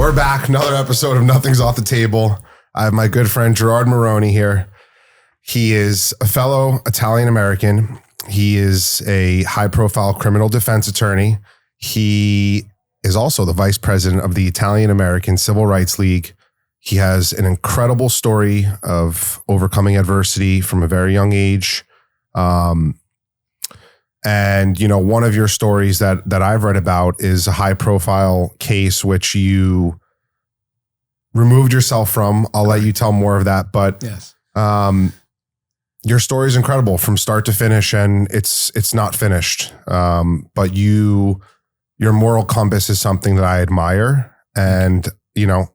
We're back. Another episode of Nothing's Off the Table. I have my good friend Gerard Marrone here. He is a fellow Italian-American. He is a high-profile criminal defense attorney. He is also the vice president of the Italian-American Civil Rights League. He has an incredible story of overcoming adversity from a very young age. And, you know, one of your stories that I've read about is a high-profile case which you removed yourself from. I'll let you tell more of that. But yes. Your story is incredible from start to finish, and it's not finished. But your moral compass is something that I admire. And, you know,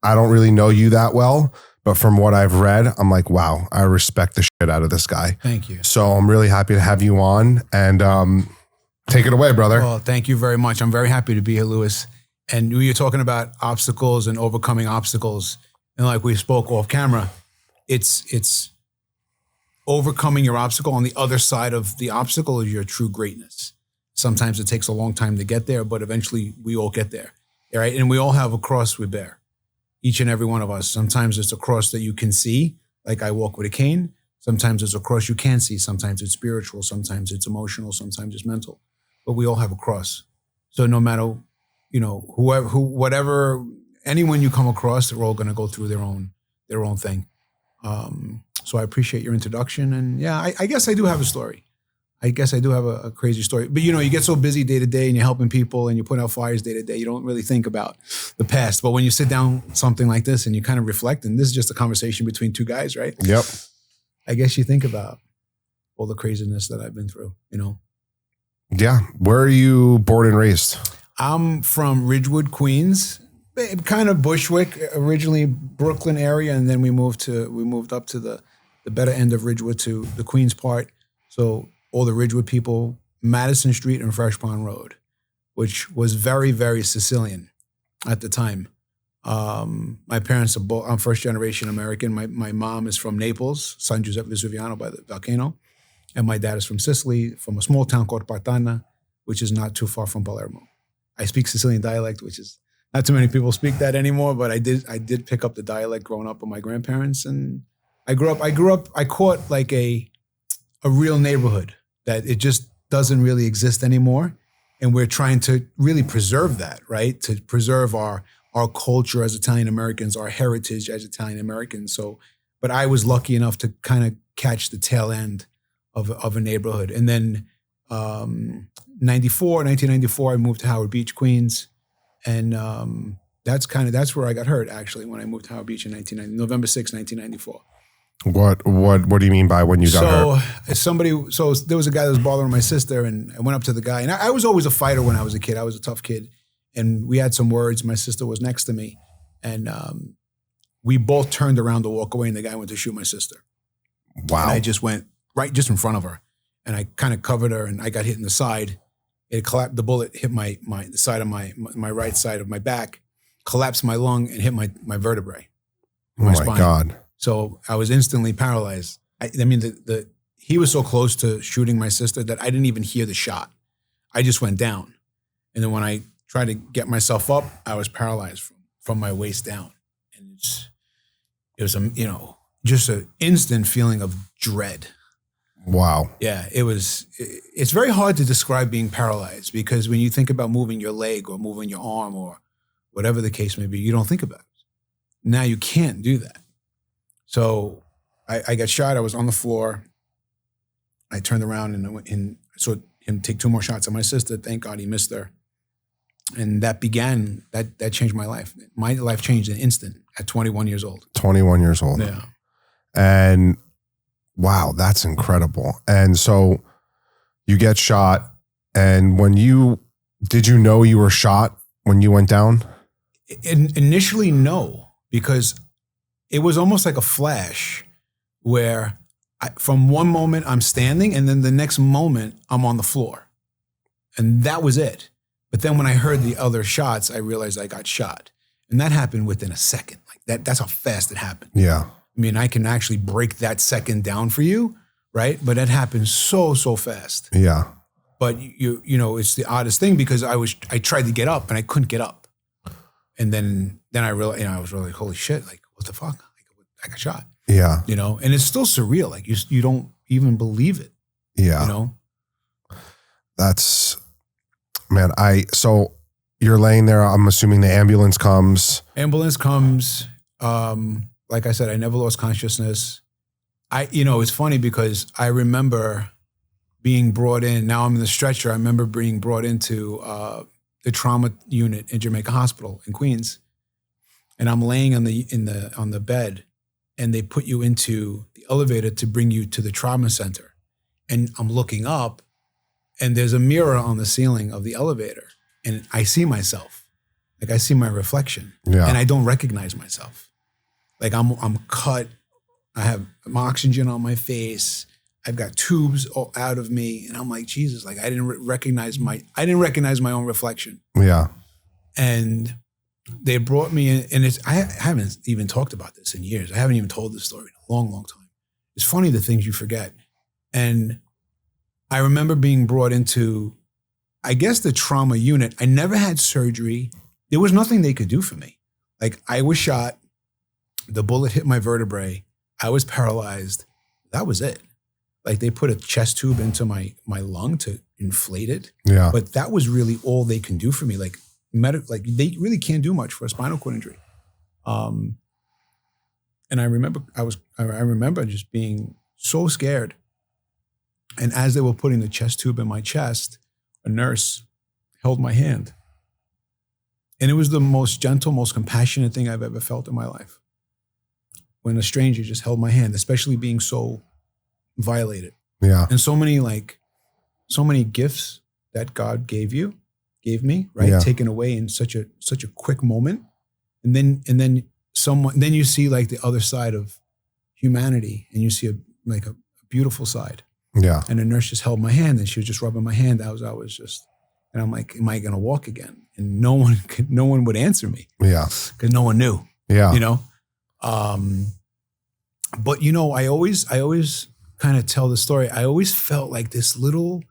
I don't really know you that well, but from what I've read, I'm like, wow, I respect the shit out of this guy. Thank you. So I'm really happy to have you on, and take it away, brother. Well, thank you very much. I'm very happy to be here, Louis. And when you're talking about obstacles and overcoming obstacles, and like we spoke off camera, it's overcoming your obstacle. On the other side of the obstacle is your true greatness. Sometimes it takes a long time to get there, but eventually we all get there, right? And we all have a cross we bear. Each and every one of us. Sometimes it's a cross that you can see, like I walk with a cane. Sometimes it's a cross you can't see. Sometimes it's spiritual. Sometimes it's emotional. Sometimes it's mental. But we all have a cross. So no matter, you know, whatever, anyone you come across, they're all going to go through their own thing. So I appreciate your introduction. And yeah, I guess I do have a story. I guess I do have a crazy story. But, you know, you get so busy day to day and you're helping people and you put out fires day to day, you don't really think about the past. But when you sit down something like this and you kind of reflect, and this is just a conversation between two guys, right? Yep. I guess you think about all the craziness that I've been through, you know? Yeah. Where are you born and raised? I'm from Ridgewood, Queens, kind of Bushwick, originally Brooklyn area. And then we moved up to the better end of Ridgewood to the Queens part. So all the Ridgewood people, Madison Street and Fresh Pond Road, which was very, very Sicilian at the time. My parents are both, I'm first generation American. My mom is from Naples, San Giuseppe Vesuviano by the volcano. And my dad is from Sicily, from a small town called Partana, which is not too far from Palermo. I speak Sicilian dialect, which is, not too many people speak that anymore, but I did pick up the dialect growing up with my grandparents. And I caught like a real neighborhood that it just doesn't really exist anymore. And we're trying to really preserve that, right? To preserve our culture as Italian Americans, our heritage as Italian Americans. So, but I was lucky enough to kind of catch the tail end of a neighborhood. And then 1994, I moved to Howard Beach, Queens. And that's where I got hurt, actually, when I moved to Howard Beach in November 6, 1994. What do you mean by when you got hurt? So there was a guy that was bothering my sister, and I went up to the guy. And I was always a fighter when I was a kid. I was a tough kid. And we had some words. My sister was next to me. And we both turned around to walk away, and the guy went to shoot my sister. Wow. And I just went just in front of her. And I kind of covered her, and I got hit in the side. It collapsed. The bullet hit the side of my right side of my back, collapsed my lung, and hit my vertebrae. Oh my God. So I was instantly paralyzed. I mean, he was so close to shooting my sister that I didn't even hear the shot. I just went down. And then when I tried to get myself up, I was paralyzed from my waist down. And it was just an instant feeling of dread. Wow. Yeah, it's very hard to describe being paralyzed, because when you think about moving your leg or moving your arm or whatever the case may be, you don't think about it. Now you can't do that. So I got shot. I was on the floor. I turned around and saw him take 2 more shots at my sister. Thank God he missed her. And that changed my life. My life changed in an instant at 21 years old. 21 years old. Yeah. And wow, that's incredible. And so you get shot. And did you know you were shot when you went down? Initially, no, because it was almost like a flash where from one moment I'm standing and then the next moment I'm on the floor. And that was it. But then when I heard the other shots, I realized I got shot. And that happened within a second. Like that's how fast it happened. Yeah. I mean, I can actually break that second down for you, right? But that happened so fast. Yeah. But you know, it's the oddest thing, because I tried to get up and I couldn't get up. And then I realized, I was really like, holy shit, like, what the fuck? Like, I got shot. Yeah. And it's still surreal. Like you don't even believe it. Yeah. That's, man, so you're laying there. I'm assuming the ambulance comes. Like I said, I never lost consciousness. It's funny because I remember being brought in. Now I'm in the stretcher. I remember being brought into the trauma unit in Jamaica Hospital in Queens, and I'm laying on the bed, and they put you into the elevator to bring you to the trauma center, and I'm looking up, and there's a mirror on the ceiling of the elevator, and I see myself, like I see my reflection, and I don't recognize myself, like I'm cut, I have oxygen on my face. I've got tubes all out of me, and I'm like, Jesus, like I didn't recognize my own reflection. Yeah. And they brought me in, and I haven't even talked about this in years. I haven't even told this story in a long, long time. It's funny the things you forget. And I remember being brought into, I guess, the trauma unit. I never had surgery. There was nothing they could do for me. Like I was shot, the bullet hit my vertebrae, I was paralyzed. That was it. Like they put a chest tube into my lung to inflate it. Yeah. But that was really all they can do for me. Like they really can't do much for a spinal cord injury. And I remember just being so scared. And as they were putting the chest tube in my chest, a nurse held my hand. And it was the most gentle, most compassionate thing I've ever felt in my life. When a stranger just held my hand, especially being so violated. Yeah. And so many gifts that God gave me, right? Yeah. Taken away in such a quick moment. And then you see like the other side of humanity, and you see a beautiful side. Yeah. And the nurse just held my hand, and she was just rubbing my hand. And I'm like, am I going to walk again? And no one would answer me. Yeah. Because no one knew. Yeah. But I always kind of tell the story. I always felt like this little,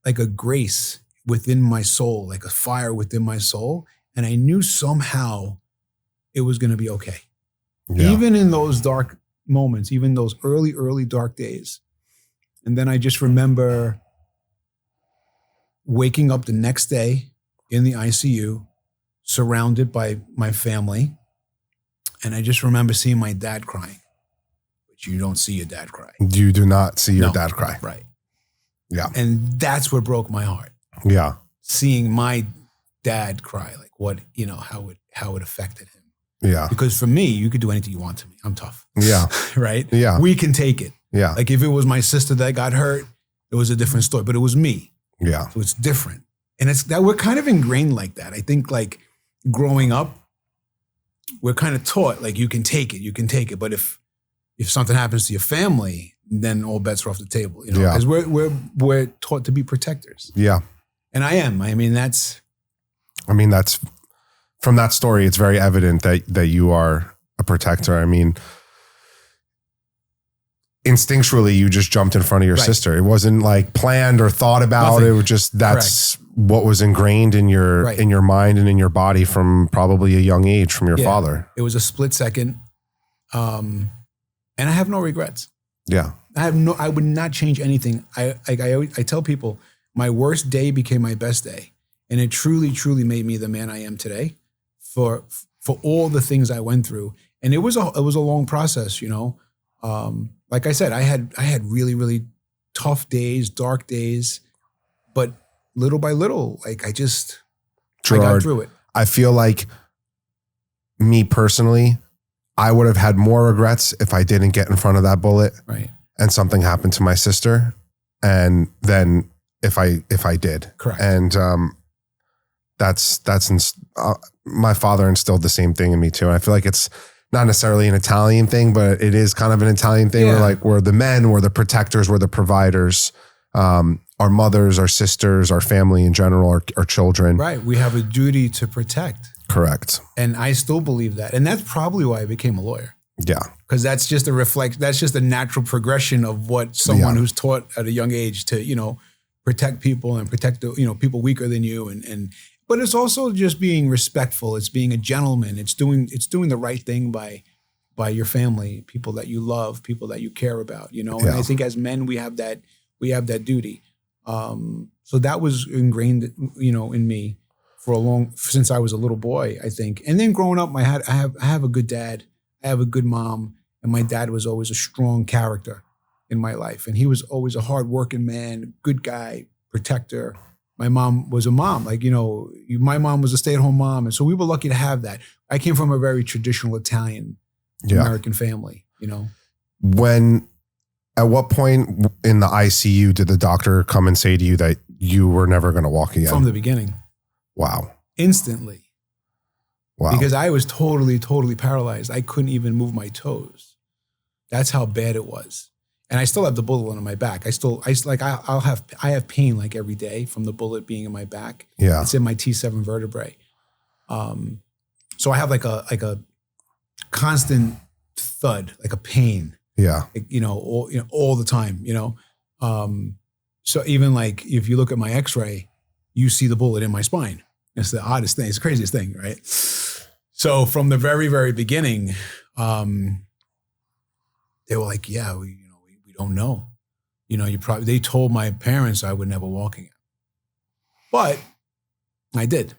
like a grace within my soul, like a fire within my soul. And I knew somehow it was going to be okay. Yeah. Even in those dark moments, even those early dark days. And then I just remember waking up the next day in the ICU, surrounded by my family. And I just remember seeing my dad crying. But you don't see your dad cry. You do not see your dad cry. Right. Yeah. And that's what broke my heart. Yeah. Seeing my dad cry, like what, how it affected him. Yeah. Because for me, you could do anything you want to me. I'm tough. Yeah. Right? Yeah. We can take it. Yeah. Like if it was my sister that got hurt, it was a different story, but it was me. Yeah. So it's different. And it's that we're kind of ingrained like that. I think like growing up, we're kind of taught like you can take it. But if something happens to your family, then all bets are off the table, because we're taught to be protectors. Yeah. And I am. That's from that story, it's very evident that you are a protector. Instinctually, you just jumped in front of your sister. It wasn't like planned or thought about. Nothing. It was just, that's what was ingrained in your mind and in your body from probably a young age from your father. It was a split second. And I have no regrets. Yeah. I would not change anything. I tell people my worst day became my best day. And it truly, truly made me the man I am today for all the things I went through. And it was a long process, like I said, I had really, really tough days, dark days, but little by little, like Gerard, I got through it. I feel like me personally, I would have had more regrets if I didn't get in front of that bullet, right? And something happened to my sister, and then if I did, correct. And my father instilled the same thing in me too. And I feel like it's not necessarily an Italian thing, but it is kind of an Italian thing. Yeah. We're the men, we're the protectors, we're the providers. Our mothers, our sisters, our family in general, our children. Right. We have a duty to protect. Correct. And I still believe that. And that's probably why I became a lawyer. Yeah. Because that's just a natural progression of what someone who's taught at a young age to, protect people and protect the, people weaker than you. But it's also just being respectful. It's being a gentleman. It's doing the right thing by your family, people that you love, people that you care about, And I think as men, we have that duty. So that was ingrained, in me since I was a little boy, I think. And then growing up, I have a good dad, I have a good mom, and my dad was always a strong character in my life. And he was always a hardworking man, good guy, protector. My mom was a mom, my mom was a stay-at-home mom. And so we were lucky to have that. I came from a very traditional Italian American family, At what point in the ICU did the doctor come and say to you that you were never going to walk again? From the beginning. Wow. Instantly. Wow. Because I was totally, totally paralyzed. I couldn't even move my toes. That's how bad it was. And I still have the bullet on my back. I have pain like every day from the bullet being in my back. Yeah. It's in my T7 vertebrae. So I have like a constant thud, like a pain. Yeah. All the time, So even like if you look at my x-ray, you see the bullet in my spine. It's the oddest thing. It's the craziest thing, right? So from the very, very beginning, they were like, yeah, we don't know. They told my parents I would never walk again. But I did.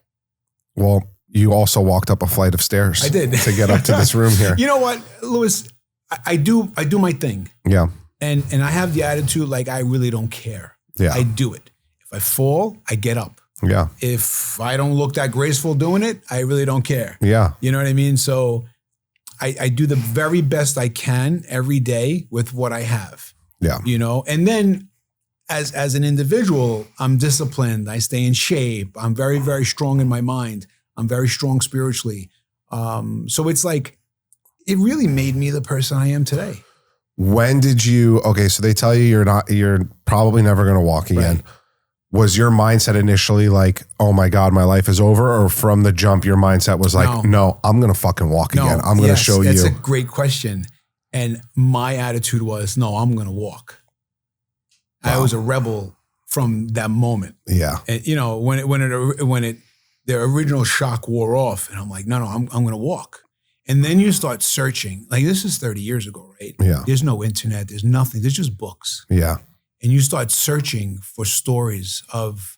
Well, you also walked up a flight of stairs. I did. To get up to this room here. You know what, Louis? I do my thing. Yeah. And I have the attitude like I really don't care. Yeah. I do it. If I fall, I get up. Yeah. If I don't look that graceful doing it, I really don't care. Yeah. You know what I mean? So I do the very best I can every day with what I have. Yeah. And then as an individual, I'm disciplined. I stay in shape. I'm very, very strong in my mind. I'm very strong spiritually. So it's like, it really made me the person I am today. When did you, so they tell you you're probably never going to walk again. Right. Was your mindset initially like, oh my God, my life is over? Or from the jump, your mindset was like, no, I'm going to fucking walk again. I'm going to show you. That's a great question. And my attitude was, no, I'm going to walk. Wow. I was a rebel from that moment. Yeah. And when the original shock wore off and I'm like, no, I'm going to walk. And then you start searching. Like this is 30 years ago, right? Yeah. There's no internet. There's nothing. There's just books. Yeah. And you start searching for stories of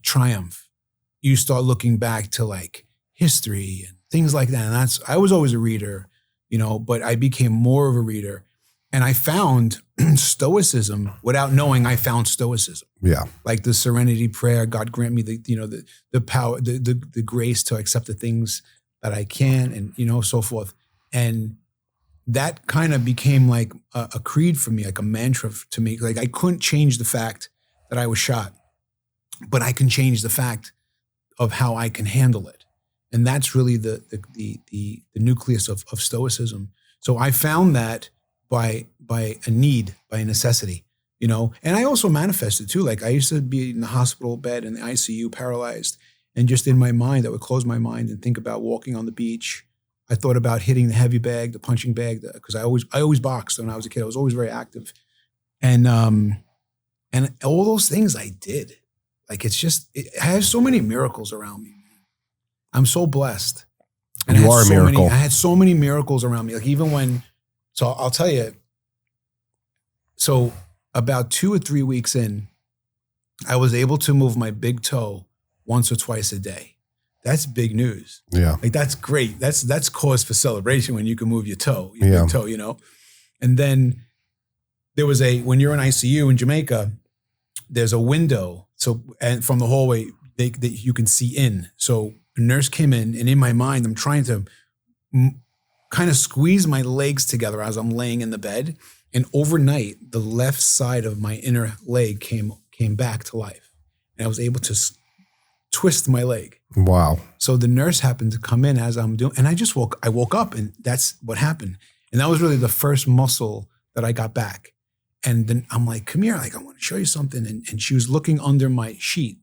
triumph. You start looking back to like history and things like that. And I was always a reader, but I became more of a reader. And I found stoicism without knowing I found stoicism. Yeah. Like the serenity prayer, God grant me the power, the grace to accept the things that I can and, so forth. And that kind of became like a creed for me, like a mantra to me. Like I couldn't change the fact that I was shot, but I can change the fact of how I can handle it. And that's really the nucleus of stoicism. So I found that by a need, by a necessity, and I also manifested too. Like I used to be in the hospital bed in the ICU, paralyzed, and just in my mind, I would close my mind and think about walking on the beach. I thought about hitting the heavy bag, the punching bag, because I always boxed when I was a kid. I was always very active, and all those things I did. Like I have so many miracles around me. I'm so blessed. And you are a miracle. I had so many miracles around me. Like even when, so I'll tell you. So about 2 or 3 weeks in, I was able to move my big toe once or twice a day. That's big news. Yeah. Like that's great. That's cause for celebration when you can move your big toe, And then there was when you're in ICU in Jamaica, there's a window. So, and from the hallway that you can see in. So a nurse came in and in my mind, I'm trying to kind of squeeze my legs together as I'm laying in the bed. And overnight, the left side of my inner leg came back to life. And I was able to twist my leg. Wow. So the nurse happened to come in as I'm doing, and I woke up and that's what happened. And that was really the first muscle that I got back. And then I'm like, come here, like I want to show you something. And she was looking under my sheet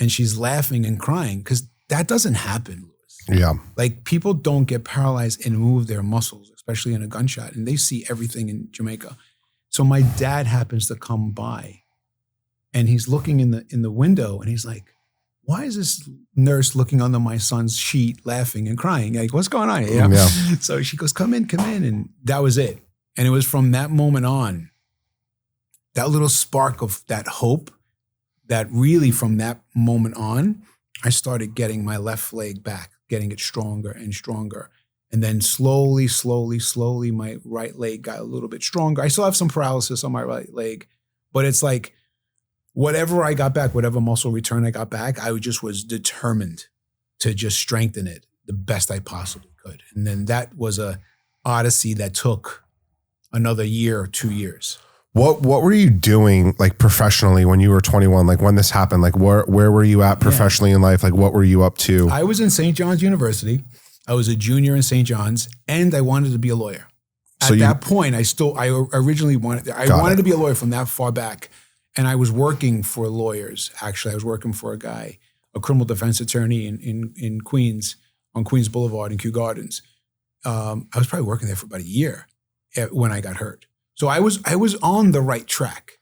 and she's laughing and crying because that doesn't happen, Louis. Yeah. Like people don't get paralyzed and move their muscles, especially in a gunshot, and they see everything in Jamaica. So my dad happens to come by and he's looking in the window, and he's like, why is this nurse looking under my son's sheet, laughing and crying? Like, what's going on here? Yeah. So she goes, come in. And that was it. And it was from that moment on, that little spark of that hope, that really from that moment on, I started getting my left leg back, getting it stronger and stronger. And then slowly, my right leg got a little bit stronger. I still have some paralysis on my right leg, but it's like whatever I got back, whatever muscle return I got back, I just was determined to just strengthen it the best I possibly could. And then that was a odyssey that took another year or 2 years. What were you doing like professionally when you were 21? Like when this happened, like where were you at professionally in life? Like what were you up to? I was in St. John's University. I was a junior in St. John's, and I wanted to be a lawyer. At that point, I originally wanted to be a lawyer from that far back. And I was working for lawyers. Actually, I was working for a criminal defense attorney in Queens, on Queens Boulevard in Kew Gardens. I was probably working there for about a year when I got hurt. So I was on the right track.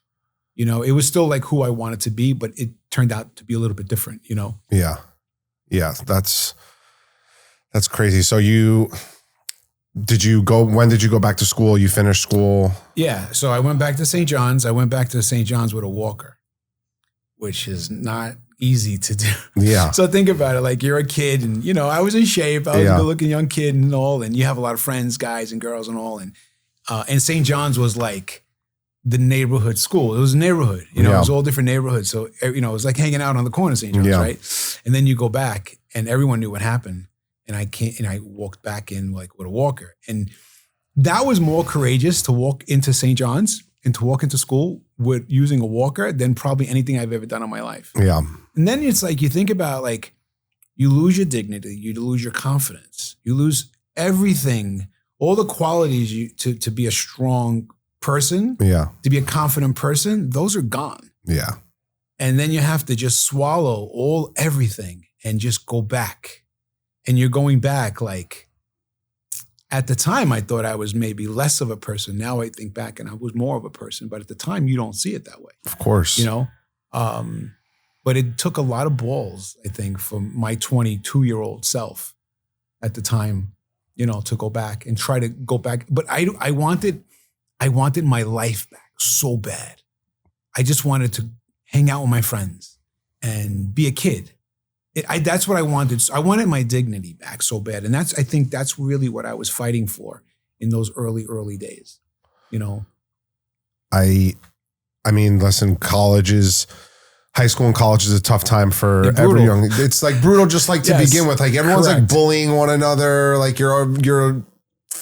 You know, it was still like who I wanted to be, but it turned out to be a little bit different, you know? Yeah. Yeah. That's crazy. So when did you go back to school? You finished school? Yeah. So I went back to St. John's. I went back to St. John's with a walker, which is not easy to do. Yeah. So think about it. Like you're a kid and, you know, I was in shape. I was a good looking young kid and all, and you have a lot of friends, guys and girls and all. And St. John's was like the neighborhood school. It was a neighborhood, you know, it was all different neighborhoods. So, you know, it was like hanging out on the corner of St. John's, right? And then you go back and everyone knew what happened. And I walked back in like with a walker. And that was more courageous to walk into St. John's and to walk into school with using a walker than probably anything I've ever done in my life. Yeah. And then it's like, you think about like, you lose your dignity, you lose your confidence, you lose everything, all the qualities to be a strong person, to be a confident person, those are gone. Yeah. And then you have to just swallow everything and just go back. And you're going back like, at the time, I thought I was maybe less of a person. Now I think back and I was more of a person. But at the time, you don't see it that way. Of course. You know? But it took a lot of balls, I think, from my 22-year-old self at the time, you know, to go back and try to go back. But I wanted my life back so bad. I just wanted to hang out with my friends and be a kid. That's what I wanted. I wanted my dignity back so bad. And I think that's really what I was fighting for in those early days, you know? I mean, listen, high school and college is a tough time for every young. It's like brutal, just like to begin with. Like everyone's like bullying one another. Like you're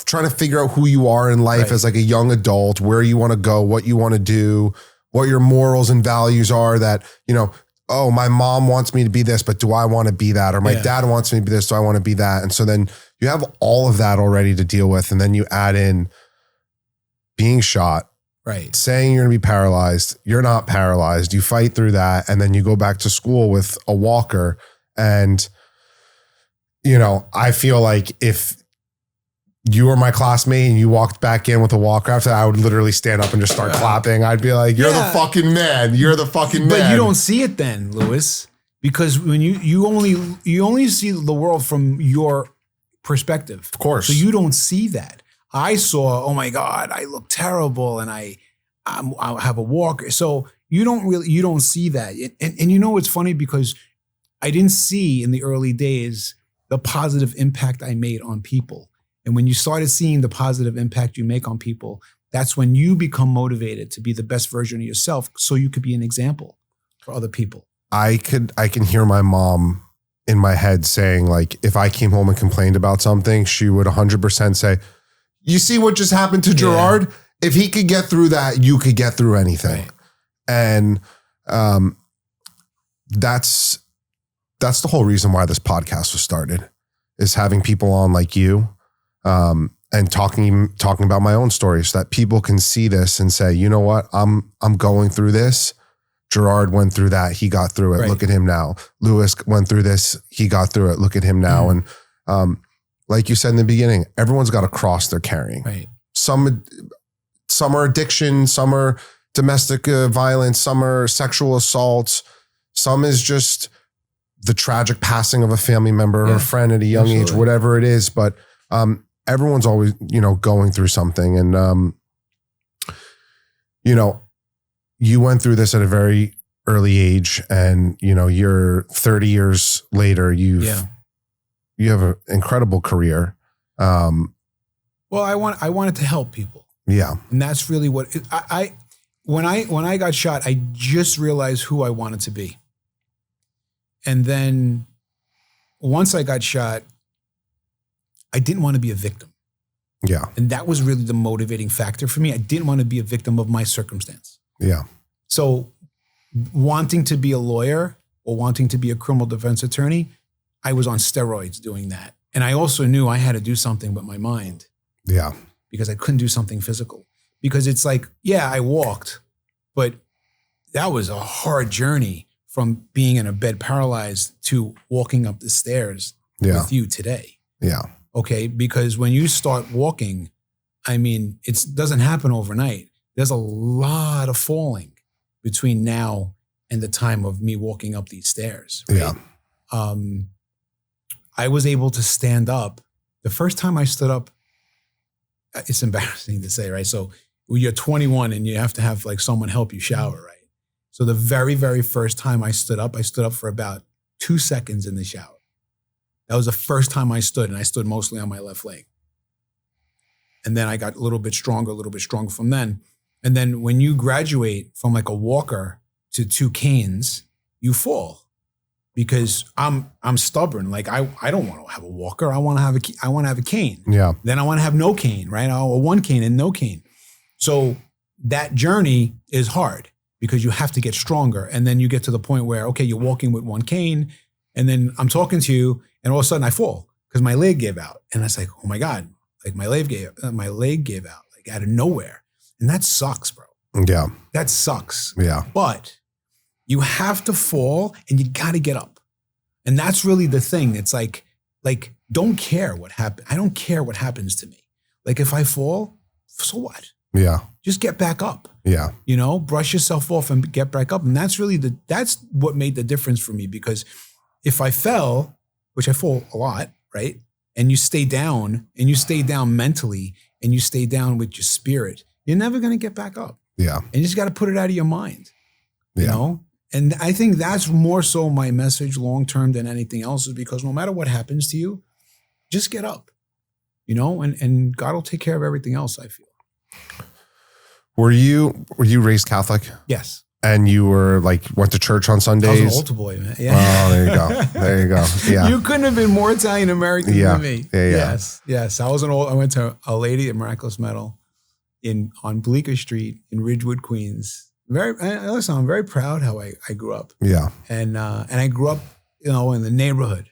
trying to figure out who you are in life as like a young adult, where you want to go, what you want to do, what your morals and values are that, you know, oh, my mom wants me to be this, but do I want to be that? Or my dad wants me to be this, do I want to be that? And so then you have all of that already to deal with. And then you add in being shot, saying you're going to be paralyzed. You're not paralyzed. You fight through that. And then you go back to school with a walker. And, you know, I feel like if you were my classmate and you walked back in with a walker after that, I would literally stand up and just start clapping. I'd be like, you're the fucking man. You're the fucking man. But you don't see it then, Louis, because when you only see the world from your perspective. Of course. So you don't see that. I saw, oh my God, I look terrible and I have a walker. So you don't see that. And you know, it's funny because I didn't see in the early days the positive impact I made on people. And when you started seeing the positive impact you make on people, that's when you become motivated to be the best version of yourself so you could be an example for other people. I can hear my mom in my head saying, like, if I came home and complained about something, she would 100% say, you see what just happened to Gerard? If he could get through that, you could get through anything. Right. And that's the whole reason why this podcast was started, is having people on like you. And talking about my own story so that people can see this and say, you know what, I'm going through this. Gerard went through that. He got through it. Right. Look at him now. Louis went through this. He got through it. Look at him now. Mm. And like you said in the beginning, everyone's got a cross they're carrying. Right. Some are addiction. Some are domestic violence, some are sexual assaults, some is just the tragic passing of a family member or a friend at a young age, whatever it is. But everyone's always, going through something. And, you went through this at a very early age, and, you're 30 years later, you have an incredible career. Well, I wanted to help people. Yeah. And that's really what when I got shot, I just realized who I wanted to be. And then once I got shot, I didn't want to be a victim. Yeah. And that was really the motivating factor for me. I didn't want to be a victim of my circumstance. Yeah. So wanting to be a lawyer or wanting to be a criminal defense attorney, I was on steroids doing that. And I also knew I had to do something with my mind. Yeah. Because I couldn't do something physical. Because it's like, yeah, I walked, but that was a hard journey from being in a bed paralyzed to walking up the stairs with you today. Yeah. Okay. Because when you start walking, it doesn't happen overnight. There's a lot of falling between now and the time of me walking up these stairs. Right? Yeah. I was able to stand up. The first time I stood up, it's embarrassing to say, right? So you're 21 and you have to have like someone help you shower, right? So the very, very first time I stood up for about 2 seconds in the shower. That was the first time I stood, and I stood mostly on my left leg. And then I got a little bit stronger from then. And then when you graduate from like a walker to 2 canes, you fall. Because I'm stubborn. Like I don't want to have a walker. I want to have a cane. Yeah. Then I want to have no cane, right? Or 1 cane and no cane. So that journey is hard because you have to get stronger. And then you get to the point where, okay, you're walking with 1 cane, and then I'm talking to you, and all of a sudden I fall because my leg gave out. And it's like, oh my God, like my leg gave out like out of nowhere. And that sucks, bro. Yeah. That sucks. Yeah. But you have to fall and you got to get up. And that's really the thing. It's like, don't care what happens. I don't care what happens to me. Like if I fall, so what? Yeah. Just get back up. Yeah. Brush yourself off and get back up. And that's really that's what made the difference for me, because if I fell, which I fall a lot, right? And you stay down mentally, and you stay down with your spirit, you're never going to get back up. Yeah. And you just got to put it out of your mind, you know? And I think that's more so my message long-term than anything else, is because no matter what happens to you, just get up, and God will take care of everything else, I feel. Were you raised Catholic? Yes. And you were went to church on Sundays? I was an altar boy, man. Yeah. Oh, there you go. There you go. Yeah. You couldn't have been more Italian American than me. Yeah. Yes. I went to Our Lady of Miraculous Medal on Bleecker Street in Ridgewood, Queens. I'm very proud how I grew up. Yeah. And I grew up, in the neighborhood,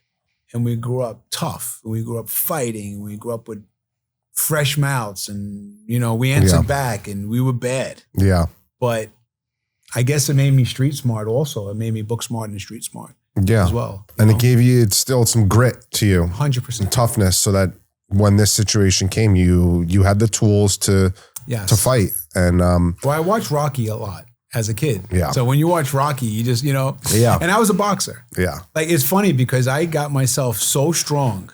and we grew up tough. We grew up fighting. We grew up with fresh mouths, and, we answered back, and we were bad. Yeah. But I guess it made me street smart also. It made me book smart and street smart as well. And it gave you still some grit to you. 100%. And toughness, so that when this situation came, you had the tools to fight. And I watched Rocky a lot as a kid. Yeah. So when you watch Rocky, you just, Yeah. And I was a boxer. Yeah. It's funny because I got myself so strong,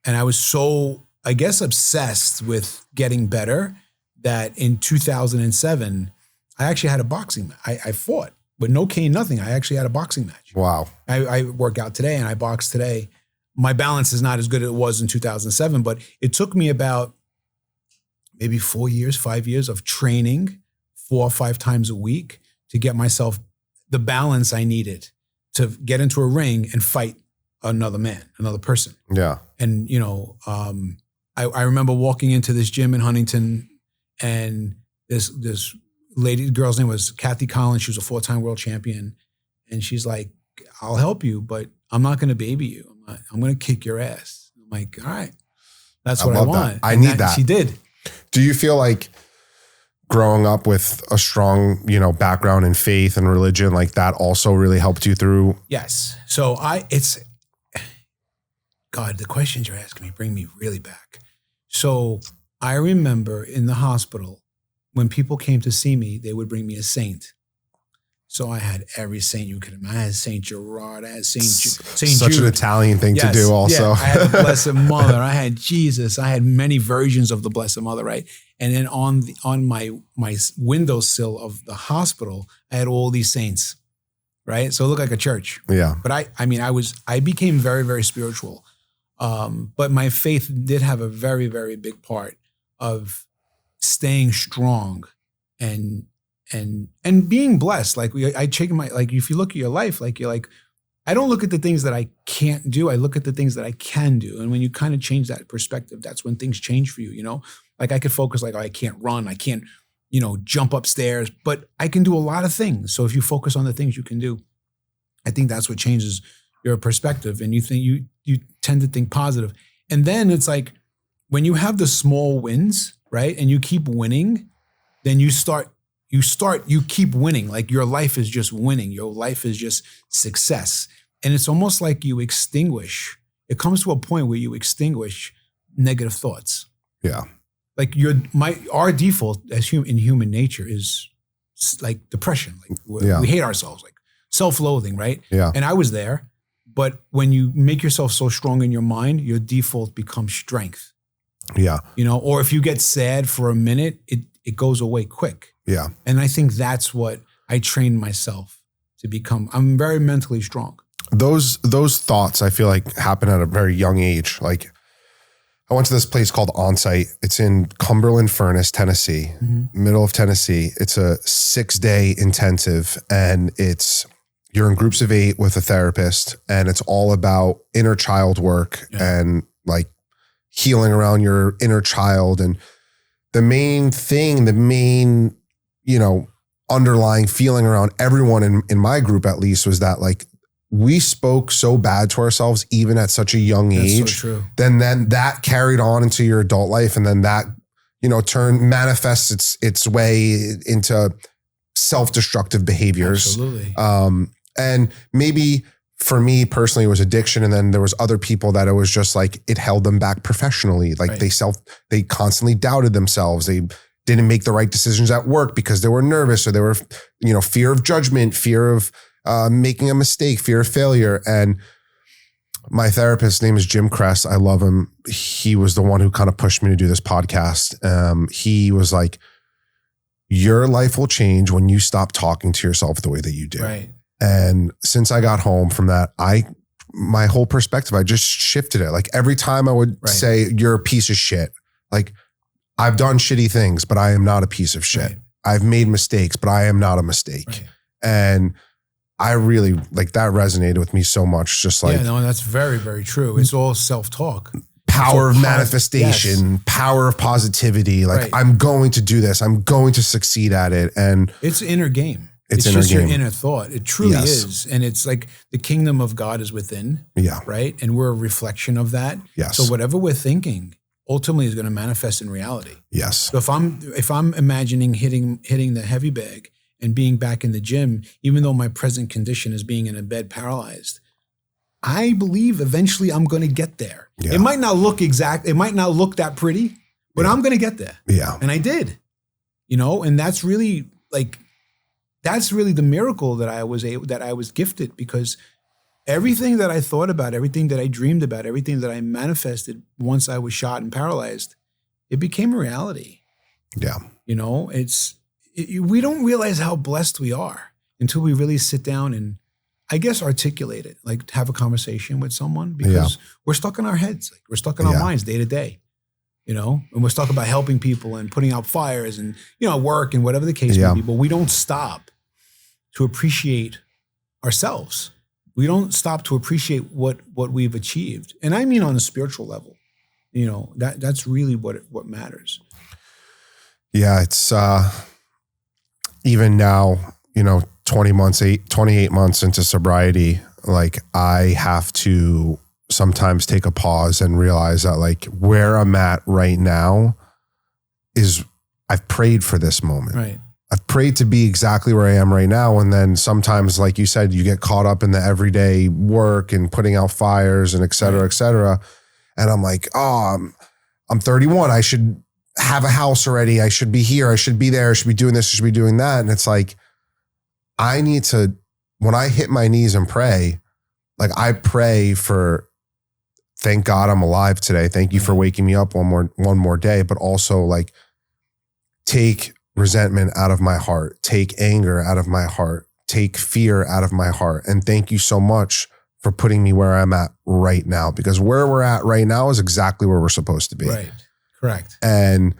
and I was so, I guess, obsessed with getting better, that in 2007, I actually had a boxing match. I fought with no cane, nothing. I actually had a boxing match. Wow. I work out today and I box today. My balance is not as good as it was in 2007, but it took me about maybe 5 years of training 4 or 5 times a week to get myself the balance I needed to get into a ring and fight another person. Yeah. And, I remember walking into this gym in Huntington, and this girl's name was Kathy Collins. She was a 4-time world champion. And she's like, I'll help you, but I'm not going to baby you. I'm going to kick your ass. I'm like, all right, that's what I want. I need that. She did. Do you feel like growing up with a strong, background in faith and religion, like that also really helped you through? Yes. So God, the questions you're asking me bring me really back. So I remember in the hospital, when people came to see me, they would bring me a saint. So I had every saint you could imagine. I had Saint Gerard. I had Saint Jude. Such an Italian thing to do also. Yeah, I had the Blessed Mother. I had Jesus. I had many versions of the Blessed Mother, right? And then on my windowsill of the hospital, I had all these saints, right? So it looked like a church. Yeah. But I became very, very spiritual. But my faith did have a very, very big part of staying strong and being blessed. Like I check if you look at your life, like you're like, I don't look at the things that I can't do. I look at the things that I can do. And when you kind of change that perspective, that's when things change for you, you know? Like I could focus like, oh, I can't run. I can't, jump upstairs, but I can do a lot of things. So if you focus on the things you can do, I think that's what changes your perspective. And you think you tend to think positive. And then it's like, when you have the small wins, right? And you keep winning, then you keep winning. Like your life is just winning. Your life is just success. And it's almost like you extinguish. It comes to a point where you extinguish negative thoughts. Yeah. Like our default in human nature is like depression. Like we hate ourselves, like self-loathing, right? Yeah. And I was there, but when you make yourself so strong in your mind, your default becomes strength. Yeah. Or if you get sad for a minute, it goes away quick. Yeah. And I think that's what I trained myself to become. I'm very mentally strong. Those thoughts I feel like happen at a very young age. Like I went to this place called Onsite. It's in Cumberland Furnace, Tennessee, middle of Tennessee. It's a 6-day intensive and you're in groups of 8 with a therapist and it's all about inner child work and like healing around your inner child. And the main underlying feeling around everyone in my group at least was that like we spoke so bad to ourselves even at such a young age. That's so true. Then that carried on into your adult life and then that, manifests its way into self-destructive behaviors. Absolutely. And maybe for me personally, it was addiction. And then there was other people that it was just like, it held them back professionally. Like they constantly doubted themselves. They didn't make the right decisions at work because they were nervous or they were, fear of judgment, fear of making a mistake, fear of failure. And my therapist's name is Jim Kress. I love him. He was the one who kind of pushed me to do this podcast. He was like, your life will change when you stop talking to yourself the way that you do. Right. And since I got home from that, my whole perspective, I just shifted it. Like every time I would say, you're a piece of shit. Like I've done shitty things, but I am not a piece of shit. Right. I've made mistakes, but I am not a mistake. Right. And I really like that resonated with me so much. Just like, that's very, very true. It's all self-talk. Power of manifestation, power of positivity. Like I'm going to do this. I'm going to succeed at it. And it's inner game. It's inner just game. Your inner thought. It truly is. And it's like the kingdom of God is within. Yeah. Right. And we're a reflection of that. Yes. So whatever we're thinking ultimately is going to manifest in reality. Yes. So if I'm imagining hitting the heavy bag and being back in the gym, even though my present condition is being in a bed paralyzed, I believe eventually I'm going to get there. Yeah. It might not look that pretty, but I'm going to get there. Yeah. And I did, and that's really the miracle that I was gifted, because everything that I thought about, everything that I dreamed about, everything that I manifested once I was shot and paralyzed, it became a reality. Yeah. We don't realize how blessed we are until we really sit down and, I guess, articulate it, like have a conversation with someone, because we're stuck in our heads. Like we're stuck in our minds day to day, and we're stuck about helping people and putting out fires and, work and whatever the case may be, but we don't stop to appreciate ourselves. We don't stop to appreciate what we've achieved. And I mean, on a spiritual level, that's really what matters. Yeah. It's, even now, 28 months into sobriety, like I have to sometimes take a pause and realize that like where I'm at right now is I've prayed for this moment. Right. I've prayed to be exactly where I am right now. And then sometimes, like you said, you get caught up in the everyday work and putting out fires and et cetera, et cetera. And I'm like, oh, I'm 31. I should have a house already. I should be here. I should be there. I should be doing this. I should be doing that. And it's like, I need to, when I hit my knees and pray, like I pray for, thank God I'm alive today. Thank you for waking me up one more day, but also like take resentment out of my heart, take anger out of my heart, take fear out of my heart. And thank you so much for putting me where I'm at right now, because where we're at right now is exactly where we're supposed to be. Right. Correct. And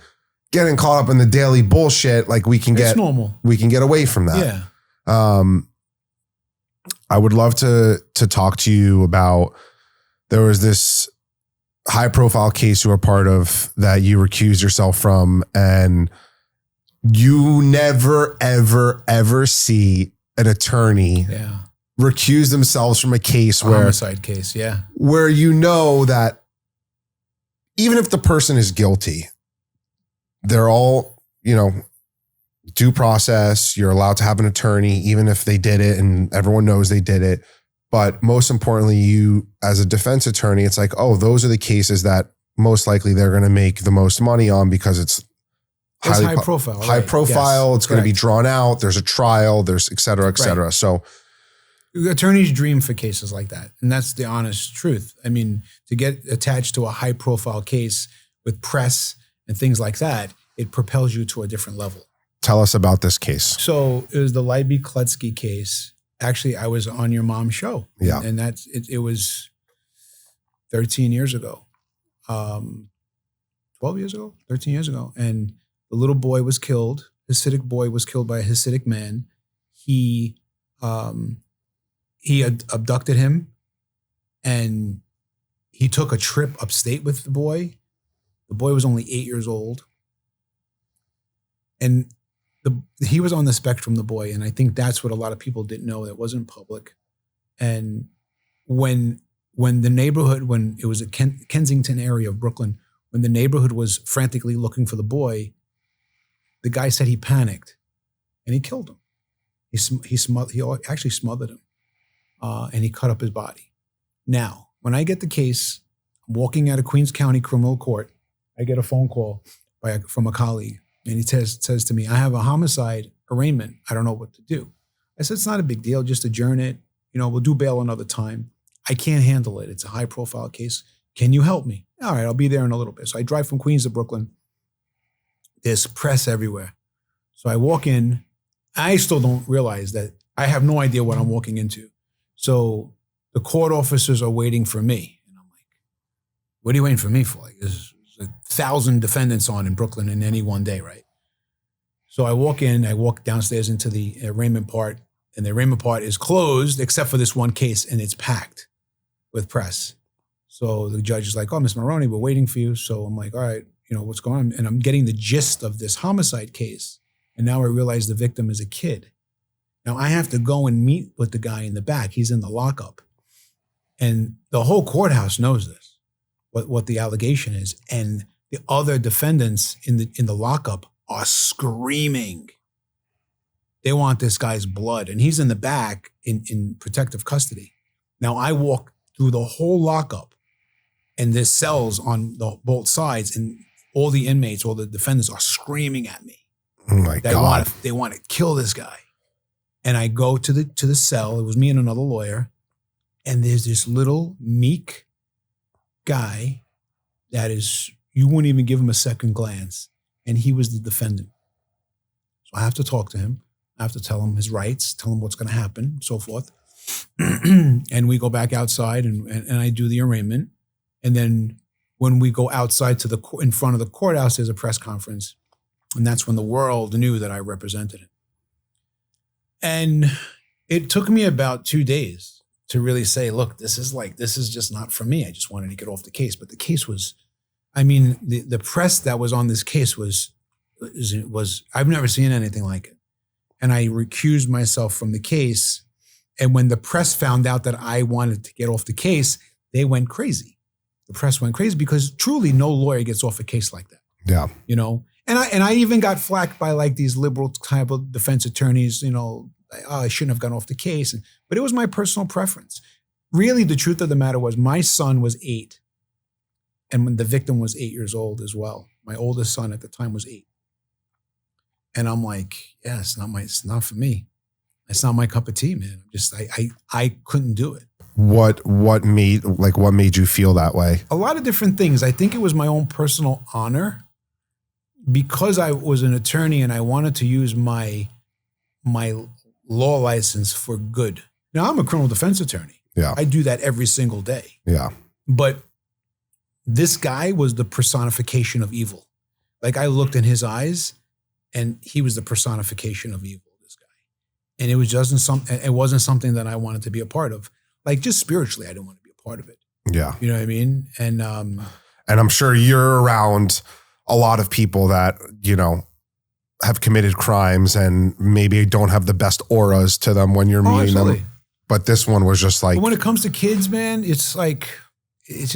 getting caught up in the daily bullshit, like we can It's normal. We can get away from that. Yeah. I would love to talk to you about, there was this high profile case you were part of that you recused yourself from, and you never, ever, ever see an attorney recuse themselves from a case where homicide case. Yeah. Where you know that even if the person is guilty, they're all, due process. You're allowed to have an attorney, even if they did it and everyone knows they did it. But most importantly, you as a defense attorney, it's like, oh, those are the cases that most likely they're going to make the most money on because it's high profile. High profile. Yes, it's going to be drawn out. There's a trial. There's et cetera, et cetera. Right. So attorneys dream for cases like that. And that's the honest truth. I mean, to get attached to a high profile case with press and things like that, it propels you to a different level. Tell us about this case. So it was the Libby Klutsky case. Actually, I was on your mom's show. Yeah. And that's, it was 13 years ago, 12 years ago, 13 years ago. And the little boy was killed. Hasidic boy was killed by a Hasidic man. He abducted him, and he took a trip upstate with the boy. The boy was only 8 years old. And he was on the spectrum, the boy. And I think that's what a lot of people didn't know. That wasn't public. And when the neighborhood, when it was a Kensington area of Brooklyn, when the neighborhood was frantically looking for the boy, the guy said he panicked and he killed him. He actually smothered him, and he cut up his body. Now, when I get the case, I'm walking out of Queens County Criminal Court. I get a phone call from a colleague, and he says to me, I have a homicide arraignment. I don't know what to do. I said, it's not a big deal. Just adjourn it. We'll do bail another time. I can't handle it. It's a high profile case. Can you help me? All right, I'll be there in a little bit. So I drive from Queens to Brooklyn. There's press everywhere. So I walk in. I still don't realize that I have no idea what I'm walking into. So the court officers are waiting for me. And I'm like, what are you waiting for me for? Like, there's 1,000 defendants on in Brooklyn in any one day, right? So I walk downstairs into the arraignment part, and the arraignment part is closed except for this one case, and it's packed with press. So the judge is like, oh, Ms. Marrone, we're waiting for you. So I'm like, all right, what's going on? And I'm getting the gist of this homicide case. And now I realize the victim is a kid. Now I have to go and meet with the guy in the back. He's in the lockup. And the whole courthouse knows this, what the allegation is. And the other defendants in the lockup are screaming. They want this guy's blood. And he's in the back in protective custody. Now I walk through the whole lockup, and there's cells on both sides, and all the inmates, all the defendants are screaming at me. Oh my God. They want to kill this guy. And I go to the cell. It was me and another lawyer. And there's this little meek guy that is, you wouldn't even give him a second glance. And he was the defendant. So I have to talk to him. I have to tell him his rights, tell him what's going to happen, so forth. And we go back outside and I do the arraignment. And then when we go outside in front of the courthouse, there's a press conference. And that's when the world knew that I represented it. And it took me about 2 days to really say, look, this is just not for me. I just wanted to get off the case. But the case was, the press that was on this case was I've never seen anything like it. And I recused myself from the case. And when the press found out that I wanted to get off the case, they went crazy. The press went crazy because truly no lawyer gets off a case like that. Yeah. And I even got flack by like these liberal type of defense attorneys, I shouldn't have gone off the case. But it was my personal preference. Really, the truth of the matter was my son was 8. And when the victim was 8 years old as well. My oldest son at the time was 8. And I'm like, yeah, it's not for me. It's not my cup of tea, man. I couldn't do it. What made you feel that way? A lot of different things. I think it was my own personal honor because I was an attorney and I wanted to use my law license for good. Now, I'm a criminal defense attorney. Yeah. I do that every single day. Yeah. But this guy was the personification of evil. Like, I looked in his eyes and he was the personification of evil, this guy. And it wasn't something that I wanted to be a part of. Like, just spiritually, I didn't want to be a part of it. Yeah. You know what I mean? And I'm sure you're around a lot of people that, have committed crimes and maybe don't have the best auras to them when you're meeting them. But this one was just like, but when it comes to kids, man, it's like, it's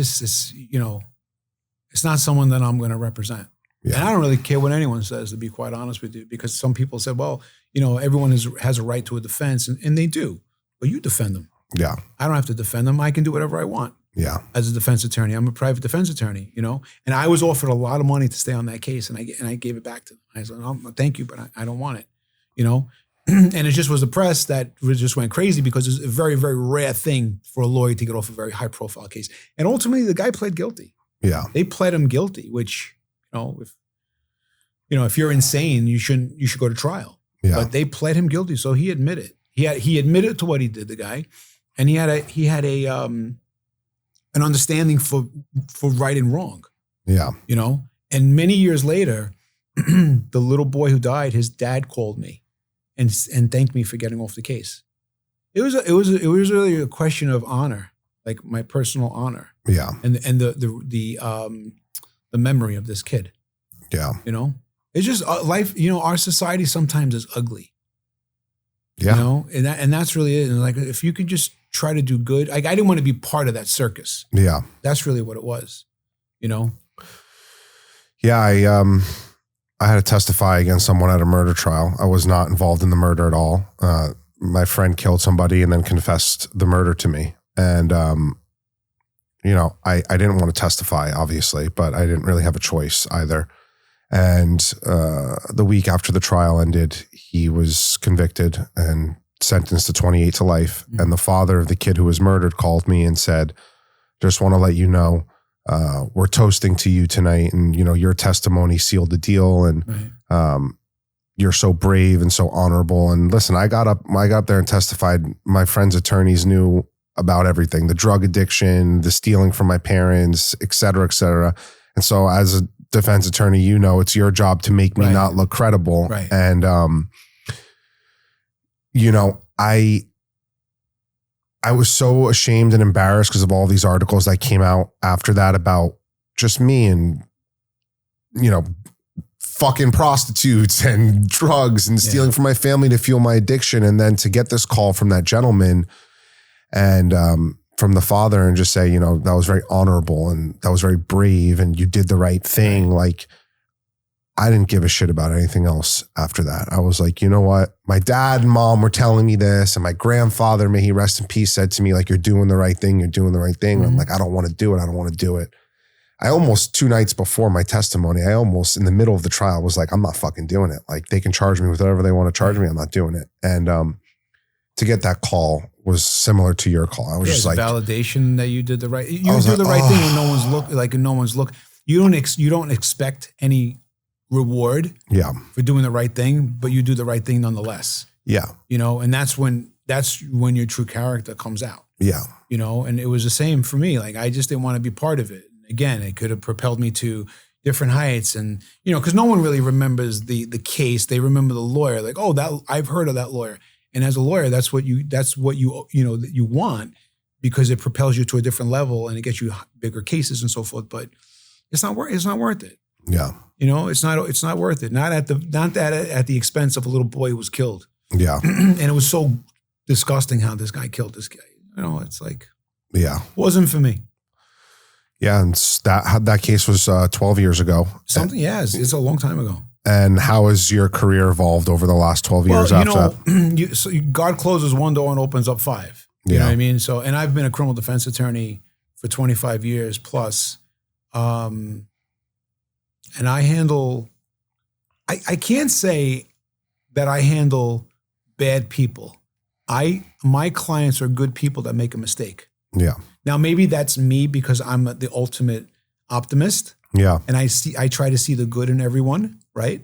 not someone that I'm going to represent. Yeah. And I don't really care what anyone says, to be quite honest with you, because some people said, well, everyone has a right to a defense, and they do, but you defend them. Yeah. I don't have to defend them. I can do whatever I want. Yeah. As a defense attorney, I'm a private defense attorney, and I was offered a lot of money to stay on that case, and I gave it back to them. I said, oh, thank you, but I don't want it, And it just was the press that just went crazy because it's a very, very rare thing for a lawyer to get off a very high profile case. And ultimately the guy pled guilty. Yeah. They pled him guilty, which, if you're insane, you should go to trial. Yeah. But they pled him guilty. So he admitted. He admitted to what he did, the guy. And he had an understanding for right and wrong. Yeah. And many years later, the little boy who died, his dad called me and thanked me for getting off the case. It was really a question of honor, like my personal honor. Yeah. And the memory of this kid. Yeah. It's just life. Our society sometimes is ugly. Yeah. And that's really it. And like, if you could just try to do good, like, I didn't want to be part of that circus. Yeah. That's really what it was. Yeah. I had to testify against someone at a murder trial. I was not involved in the murder at all. My friend killed somebody and then confessed the murder to me. And, I didn't want to testify, obviously, but I didn't really have a choice either. And the week after the trial ended, he was convicted and sentenced to 28 to life. Mm-hmm. And the father of the kid who was murdered called me and said, just want to let you know, we're toasting to you tonight, and your testimony sealed the deal, and right. You're so brave and so honorable. And listen, I got up there and testified. My friend's attorneys knew about everything: the drug addiction, the stealing from my parents, et cetera, et cetera. And so, as a defense attorney, it's your job to make me not look credible. Right. And I was so ashamed and embarrassed because of all these articles that came out after that about just me and, fucking prostitutes and drugs and stealing from my family to fuel my addiction. And then to get this call from that gentleman and from the father and just say, that was very honorable and that was very brave and you did the right thing. Like, I didn't give a shit about anything else after that. I was like, you know what? My dad and mom were telling me this, and my grandfather, may he rest in peace, said to me, like, you're doing the right thing. You're doing the right thing. Mm-hmm. I'm like, I don't want to do it. I don't want to do it. I almost 2 nights before my testimony, in the middle of the trial, was like, I'm not fucking doing it. Like, they can charge me with whatever they want to charge me. I'm not doing it. And to get that call was similar to your call. I was just like, validation that you did the right. You do the right thing when no one's look. You don't expect any reward for doing the right thing, but you do the right thing nonetheless. Yeah. And that's when your true character comes out. Yeah. And it was the same for me. Like, I just didn't want to be part of it. Again, it could have propelled me to different heights, and because no one really remembers the case. They remember the lawyer, like, oh, that I've heard of that lawyer. And as a lawyer, that's what you want, because it propels you to a different level and it gets you bigger cases and so forth. But it's not worth it. Yeah. It's not worth it. Not at the expense of a little boy who was killed. Yeah. And it was so disgusting how this guy killed this guy. It's like, wasn't for me. Yeah. And that case was 12 years ago. It's a long time ago. And how has your career evolved over the last 12 years after that? So God closes one door and opens up 5. You know what I mean? So, and I've been a criminal defense attorney for 25 years plus. And I handle, I can't say that I handle bad people. My clients are good people that make a mistake. Yeah. Now, maybe that's me because I'm the ultimate optimist. Yeah. And I try to see the good in everyone, right?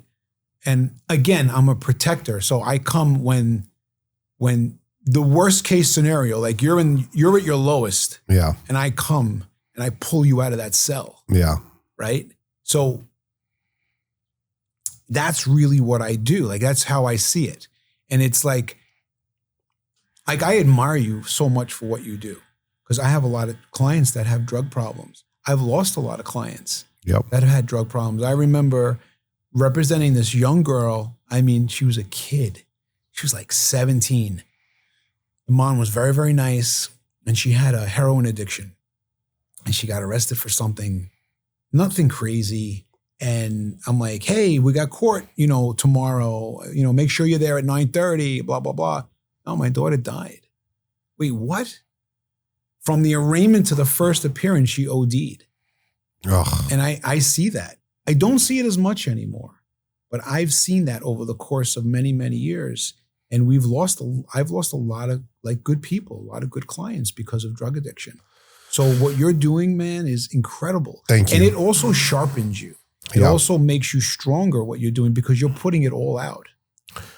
And again, I'm a protector. So I come when the worst case scenario, like you're at your lowest. Yeah. And I come and I pull you out of that cell. Yeah. Right? So that's really what I do. Like, that's how I see it. And it's like I admire you so much for what you do, because I have a lot of clients that have drug problems. I've lost a lot of clients that have had drug problems. I remember representing this young girl. I mean, she was a kid. She was like 17. The mom was very, very nice, and she had a heroin addiction. And she got arrested for something, nothing crazy. And I'm like, hey, we got court, tomorrow, make sure you're there at 9:30, blah, blah, blah. Oh, my daughter died. Wait, what? From the arraignment to the first appearance, she OD'd. Ugh. And I see that. I don't see it as much anymore, but I've seen that over the course of many, many years. And I've lost a lot of like good people, a lot of good clients because of drug addiction. So what you're doing, man, is incredible. Thank you. And it also sharpens you. It also makes you stronger, what you're doing, because you're putting it all out.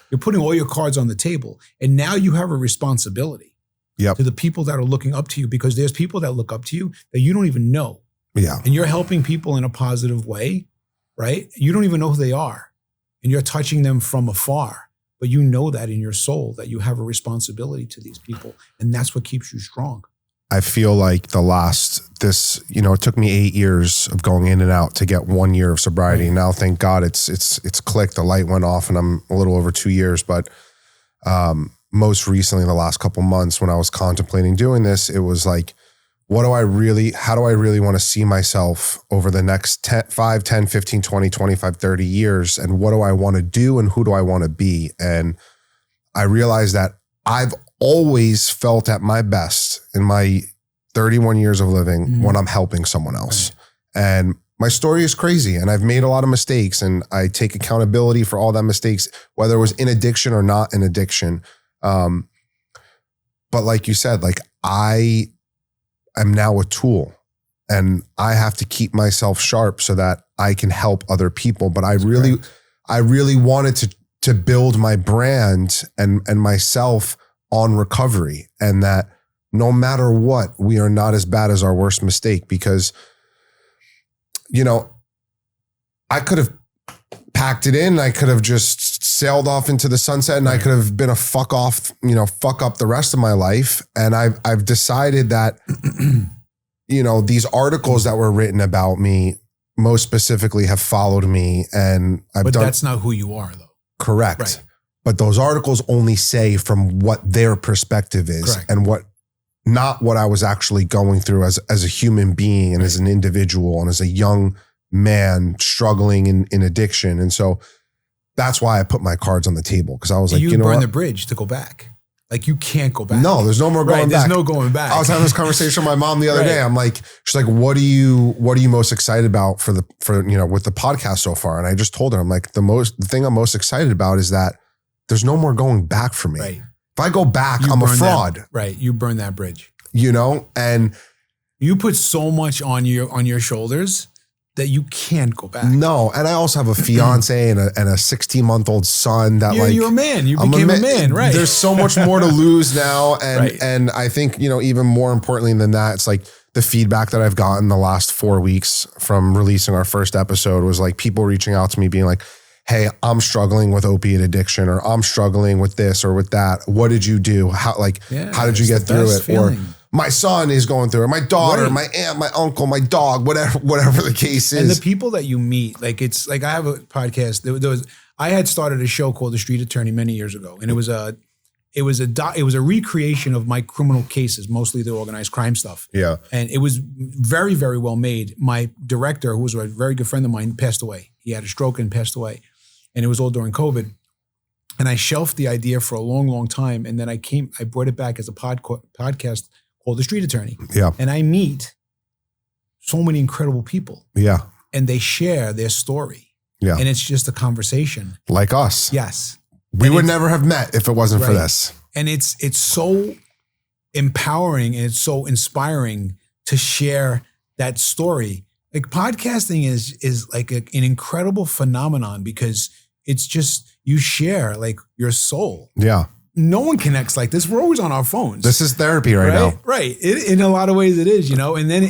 You're putting all your cards on the table. And now you have a responsibility to the people that are looking up to you, because there's people that look up to you that you don't even know. Yeah. And you're helping people in a positive way, right? You don't even know who they are. And you're touching them from afar. But you know that in your soul that you have a responsibility to these people. And that's what keeps you strong. I feel like it took me 8 years of going in and out to get 1 year of sobriety. Now, thank God it's clicked. The light went off and I'm a little over 2 years. But most recently, in the last couple months, when I was contemplating doing this, it was like, how do I really want to see myself over the next 5, 10, 15, 20, 25, 30 years? And what do I want to do? And who do I want to be? And I realized that I've always felt at my best in my 31 years of living when I'm helping someone else. And my story is crazy, and I've made a lot of mistakes, and I take accountability for all that mistakes, whether it was in addiction or not in addiction. But like you said, like I am now a tool, and I have to keep myself sharp so that I can help other people. But I really wanted to build my brand and myself on recovery, and that no matter what, we are not as bad as our worst mistake, because, I could have packed it in. I could have just sailed off into the sunset, and I could have been a fuck up the rest of my life. And I've decided that, these articles that were written about me most specifically have followed me, and But that's not who you are, though. Correct. Right. But those articles only say from what their perspective is, and not what I was actually going through as a human being and as an individual and as a young man struggling in addiction. And so that's why I put my cards on the table, because I was like, you burn the bridge to go back. Like, you can't go back. No, there's no more going back. There's no going back. I was having this conversation with my mom the other day. I'm like, she's like, what are you most excited about for with the podcast so far? And I just told her, I'm like, the thing I'm most excited about is that there's no more going back for me. Right. If I go back, I'm a fraud. Right. You burn that bridge. And you put so much on your shoulders that you can't go back. No. And I also have a fiance and a 16-month-old son that you're a man. You became a man, right? There's so much more to lose now. And I think, even more importantly than that, it's like the feedback that I've gotten the last 4 weeks from releasing our first episode was like people reaching out to me being like, hey, I'm struggling with opiate addiction, or I'm struggling with this or with that. What did you do? How did you get through it? Feeling. Or my son is going through it, my daughter, my aunt, my uncle, my dog, whatever the case is. And the people that you meet, like, it's like, I have a podcast. I had started a show called The Street Attorney many years ago, and it was a recreation of my criminal cases, mostly the organized crime stuff. Yeah. And it was very, very well made. My director, who was a very good friend of mine, passed away. He had a stroke and passed away. And it was all during COVID. And I shelved the idea for a long, long time. And then I brought it back as a podcast called The Street Attorney. Yeah. And I meet so many incredible people. Yeah. and they share their story. Yeah. And it's just a conversation. Like us. Yes. We would never have met if it wasn't for Right. this. And it's so empowering and it's so inspiring to share that story. Like podcasting is like an incredible phenomenon because it's just, you share like your soul. Yeah. No one connects like this. We're always on our phones. This is therapy right now. Right. In a lot of ways it is, and then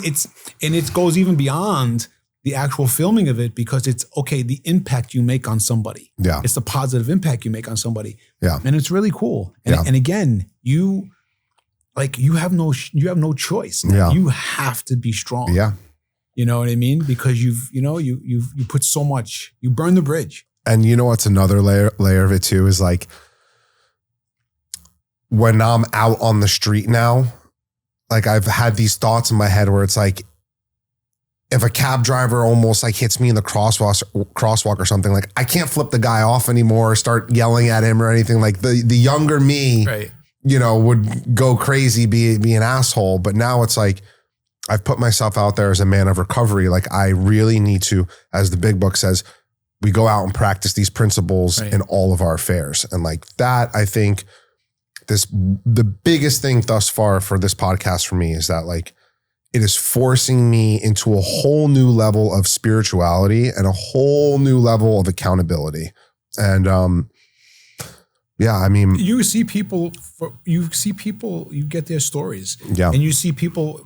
it goes even beyond the actual filming of it because it's okay, the impact you make on somebody. Yeah. It's the positive impact you make on somebody. Yeah. And it's really cool. And, Yeah. and again, you have no choice. Yeah. You have to be strong. Yeah. You know what I mean? Because you put so much, you burn the bridge. And you know what's another layer of it too is like when I'm out on the street now, like I've had these thoughts in my head where it's like, if a cab driver almost like hits me in the crosswalk or something, like I can't flip the guy off anymore or start yelling at him or anything. Like the younger me, Right. Would go crazy, be an asshole. But now it's like, I've put myself out there as a man of recovery. Like I really need to, as the big book says, we go out and practice these principles Right. in all of our affairs. And like that, I think the biggest thing thus far for this podcast for me is that like, it is forcing me into a whole new level of spirituality and a whole new level of accountability. And yeah, I mean, You get their stories. Yeah. And you see people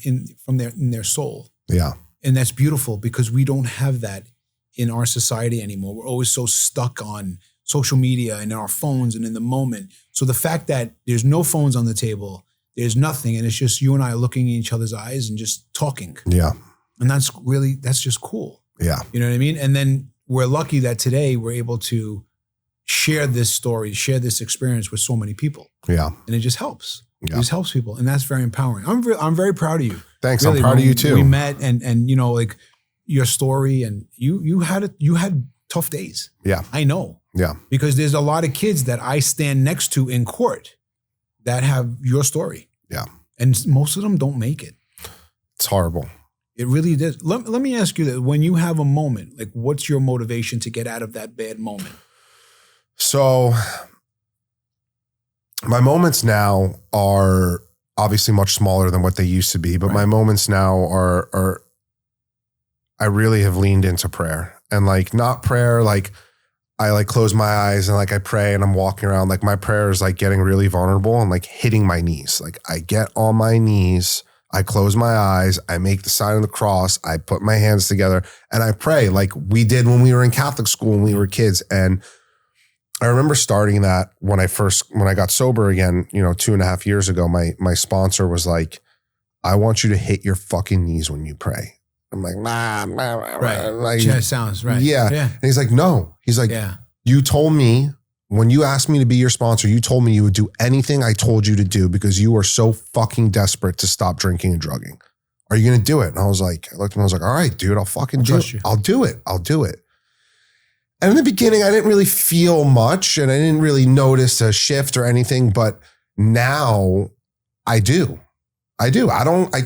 in their soul. yeah, And that's beautiful because we don't have that in our society anymore. We're always so stuck on social media and our phones and in the moment. So the fact that there's no phones on the table, there's nothing, and it's just you and I looking in each other's eyes and just talking. yeah, And that's just cool. yeah, You know what I mean? And then we're lucky that today we're able to share this story, share this experience with so many people. yeah. And it just helps. It Yeah. just helps people. And that's very empowering. I'm very proud of you. Thanks. Really, I'm proud of you too. We met and like your story and you had tough days. Yeah. I know. Yeah. Because there's a lot of kids that I stand next to in court that have your story. Yeah. And most of them don't make it. It's horrible. It really does. Let me ask you that when you have a moment, like what's your motivation to get out of that bad moment? So my moments now are obviously much smaller than what they used to be, but my moments now are I really have leaned into prayer and like not prayer, like I like close my eyes and like I pray and I'm walking around. Like my prayer is like getting really vulnerable and like hitting my knees. Like I get on my knees, I close my eyes, I make the sign of the cross, I put my hands together and I pray like we did when we were in Catholic school when we were kids. And I remember starting that when I got sober again, 2.5 years ago, my sponsor was like, I want you to hit your fucking knees when you pray. I'm like, nah. Like, Yeah, sounds right. Yeah. Yeah. And he's like, no. He's like, Yeah. you told me when you asked me to be your sponsor, you told me you would do anything I told you to do because you are so fucking desperate to stop drinking and drugging. Are you going to do it? And I was like, I looked at him, I was like, all right, dude, I'll fucking do it. I'll do it. I'll do it. And in the beginning, I didn't really feel much and I didn't really notice a shift or anything, but now I do. I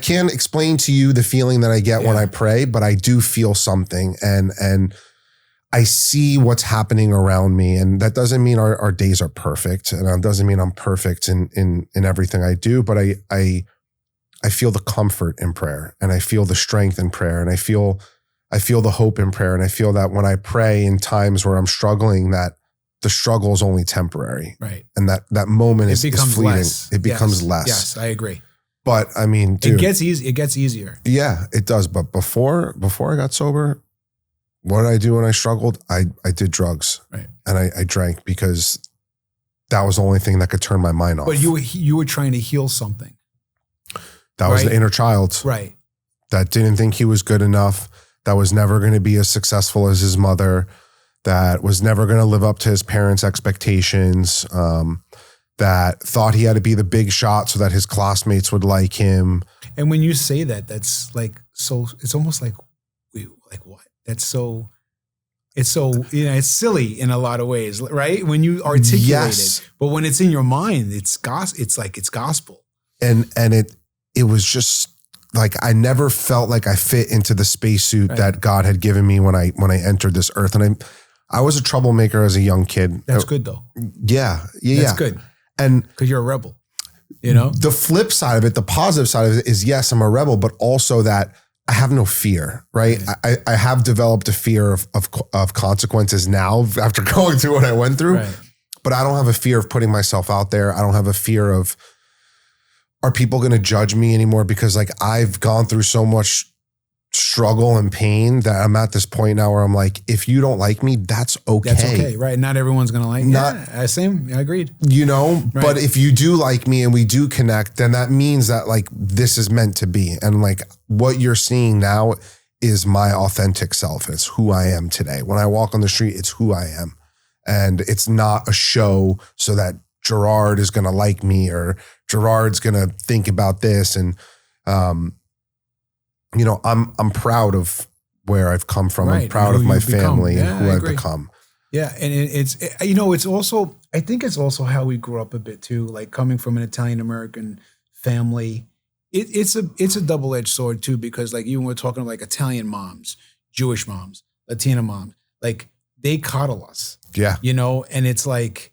can't explain to you the feeling that I get when I pray, but I do feel something and I see what's happening around me. And that doesn't mean our days are perfect. And it doesn't mean I'm perfect in everything I do, but I feel the comfort in prayer and I feel the strength in prayer and I feel the hope in prayer. And I feel that when I pray in times where I'm struggling, that the struggle is only temporary. Right. And that moment is fleeting. Less. It becomes less. Yes, I agree. But I mean, dude, it gets easier. Yeah, it does. But before I got sober, what did I do when I struggled? I did drugs. Right. And I drank because that was the only thing that could turn my mind off. But you were trying to heal something. That was the inner child. Right. That didn't think he was good enough. That was never going to be as successful as his mother. That was never going to live up to his parents' expectations. That thought he had to be the big shot so that his classmates would like him. And when you say that, that's like, so it's almost like, wait, like what? That's so, it's silly in a lot of ways, right? When you articulate it, but when it's in your mind, it's like it's gospel. And it was just like I never felt like I fit into the spacesuit that God had given me when I entered this earth. And I was a troublemaker as a young kid. That's good though. Yeah. That's good. And because you're a rebel, you know? The flip side of it, the positive side of it is, yes, I'm a rebel, but also that I have no fear, right? I have developed a fear of consequences now after going through what I went through, but I don't have a fear of putting myself out there. I don't have a fear of, are people going to judge me anymore? Because like I've gone through so much struggle and pain that I'm at this point now where I'm like, if you don't like me, that's okay. That's okay, right? Not everyone's going to like me. I agreed. You know, but if you do like me and we do connect, then that means that like this is meant to be. And like what you're seeing now is my authentic self. It's who I am today. When I walk on the street, it's who I am. And it's not a show so that Gerard is going to like me or Gerard's going to think about this. And, you know, I'm proud of where I've come from. I'm proud of my family and who I've become. Yeah. And it's you know, it's also, I think it's also how we grew up a bit too, like coming from an Italian-American family. It's a double-edged sword too, because like even we're talking like Italian moms, Jewish moms, Latina moms, like they coddle us. Yeah. You know, and it's like,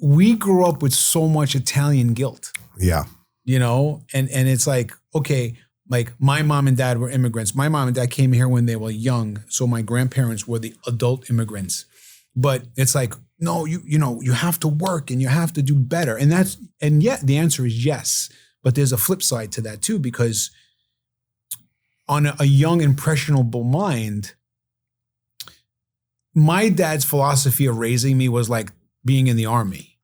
we grew up with so much Italian guilt. Yeah. You know, and it's like, okay, like my mom and dad were immigrants. My mom and dad came here when they were young. So my grandparents were the adult immigrants. But it's like, no, you know, you have to work and you have to do better. And yet the answer is yes. But there's a flip side to that too, because on a young, impressionable mind, my dad's philosophy of raising me was like being in the army.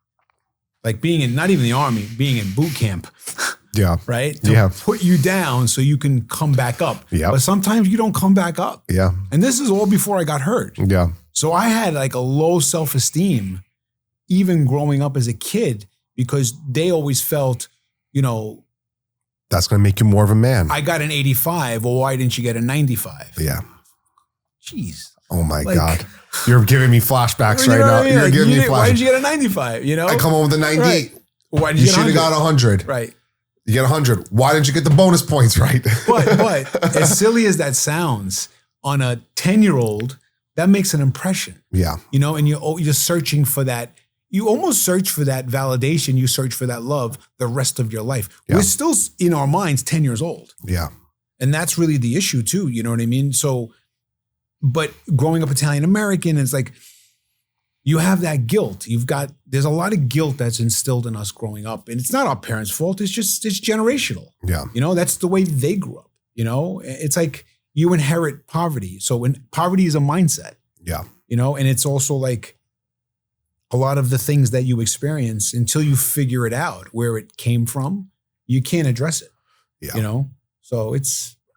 Like being in, not even the army, being in boot camp. Yeah. Right? To put you down so you can come back up. Yeah. But sometimes you don't come back up. Yeah. And this is all before I got hurt. Yeah. So I had like a low self-esteem even growing up as a kid because they always felt, you know, that's going to make you more of a man. I got an 85. Well, why didn't you get a 95? Yeah. Jeez. Oh my God. You're giving me flashbacks right now. You're like, giving me flashbacks. Why did you get a 95? You know? I come home with a 98. Right. Why did you get should have got 100. Right. You get 100. Why didn't you get the bonus points right? But as silly as that sounds, on a 10-year-old, that makes an impression. Yeah. You know, and you're searching for that. You almost search for that validation. You search for that love the rest of your life. Yeah. We're still in our minds 10 years old. Yeah. And that's really the issue too. You know what I mean? So, but growing up Italian-American, it's like, you have that guilt. There's a lot of guilt that's instilled in us growing up. And it's not our parents' fault. It's generational. Yeah. You know, that's the way they grew up. You know, it's like you inherit poverty. So when poverty is a mindset. Yeah. You know, and it's also like a lot of the things that you experience until you figure it out where it came from, you can't address it. Yeah. You know, so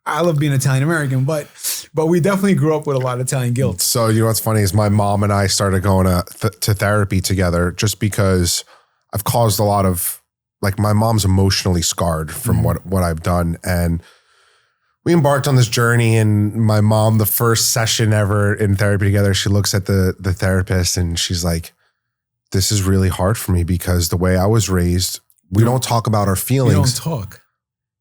I love being Italian-American, but we definitely grew up with a lot of Italian guilt. So, you know, what's funny is my mom and I started going to therapy together just because I've caused a lot of, like, my mom's emotionally scarred from what I've done. And we embarked on this journey, and my mom, the first session ever in therapy together, she looks at the therapist and she's like, this is really hard for me because the way I was raised, we don't talk about our feelings. We don't talk.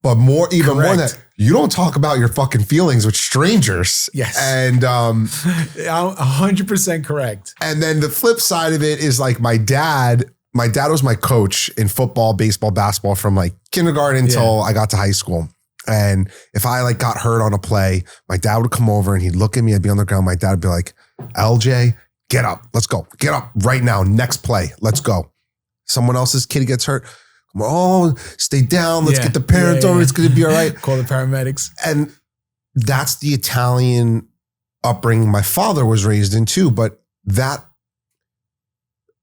But more than that, you don't talk about your fucking feelings with strangers. Yes. And 100% correct. And then the flip side of it is like my dad was my coach in football, baseball, basketball from like kindergarten until I got to high school. And if I like got hurt on a play, my dad would come over and he'd look at me, I'd be on the ground. My dad would be like, LJ, get up. Let's go. Get up right now. Next play. Let's go. Someone else's kid gets hurt. Oh, stay down. Let's get the parents over. It's going to be all right. Call the paramedics. And that's the Italian upbringing my father was raised in too. But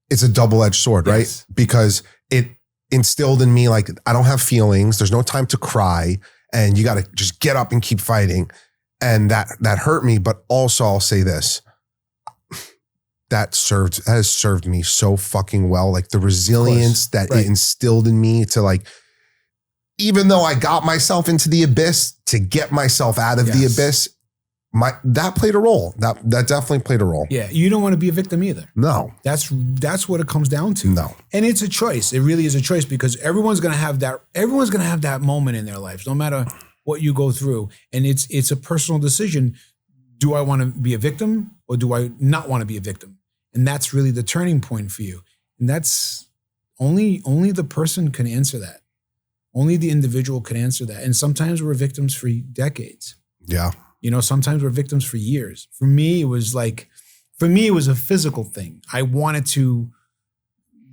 it's a double-edged sword, right? Because it instilled in me, like, I don't have feelings. There's no time to cry. And you got to just get up and keep fighting. And that hurt me. But also I'll say this. That has served me so fucking well. Like the resilience that it instilled in me to, like, even though I got myself into the abyss, to get myself out of the abyss, that played a role. That definitely played a role. Yeah, you don't want to be a victim either. No. That's what it comes down to. No. And it's a choice. It really is a choice because everyone's going to have that moment in their lives, no matter what you go through. And it's a personal decision. Do I want to be a victim or do I not want to be a victim? And that's really the turning point for you. And that's only the person can answer that. Only the individual can answer that. And sometimes we're victims for decades. Yeah. Sometimes we're victims for years. For me, it was a physical thing. I wanted to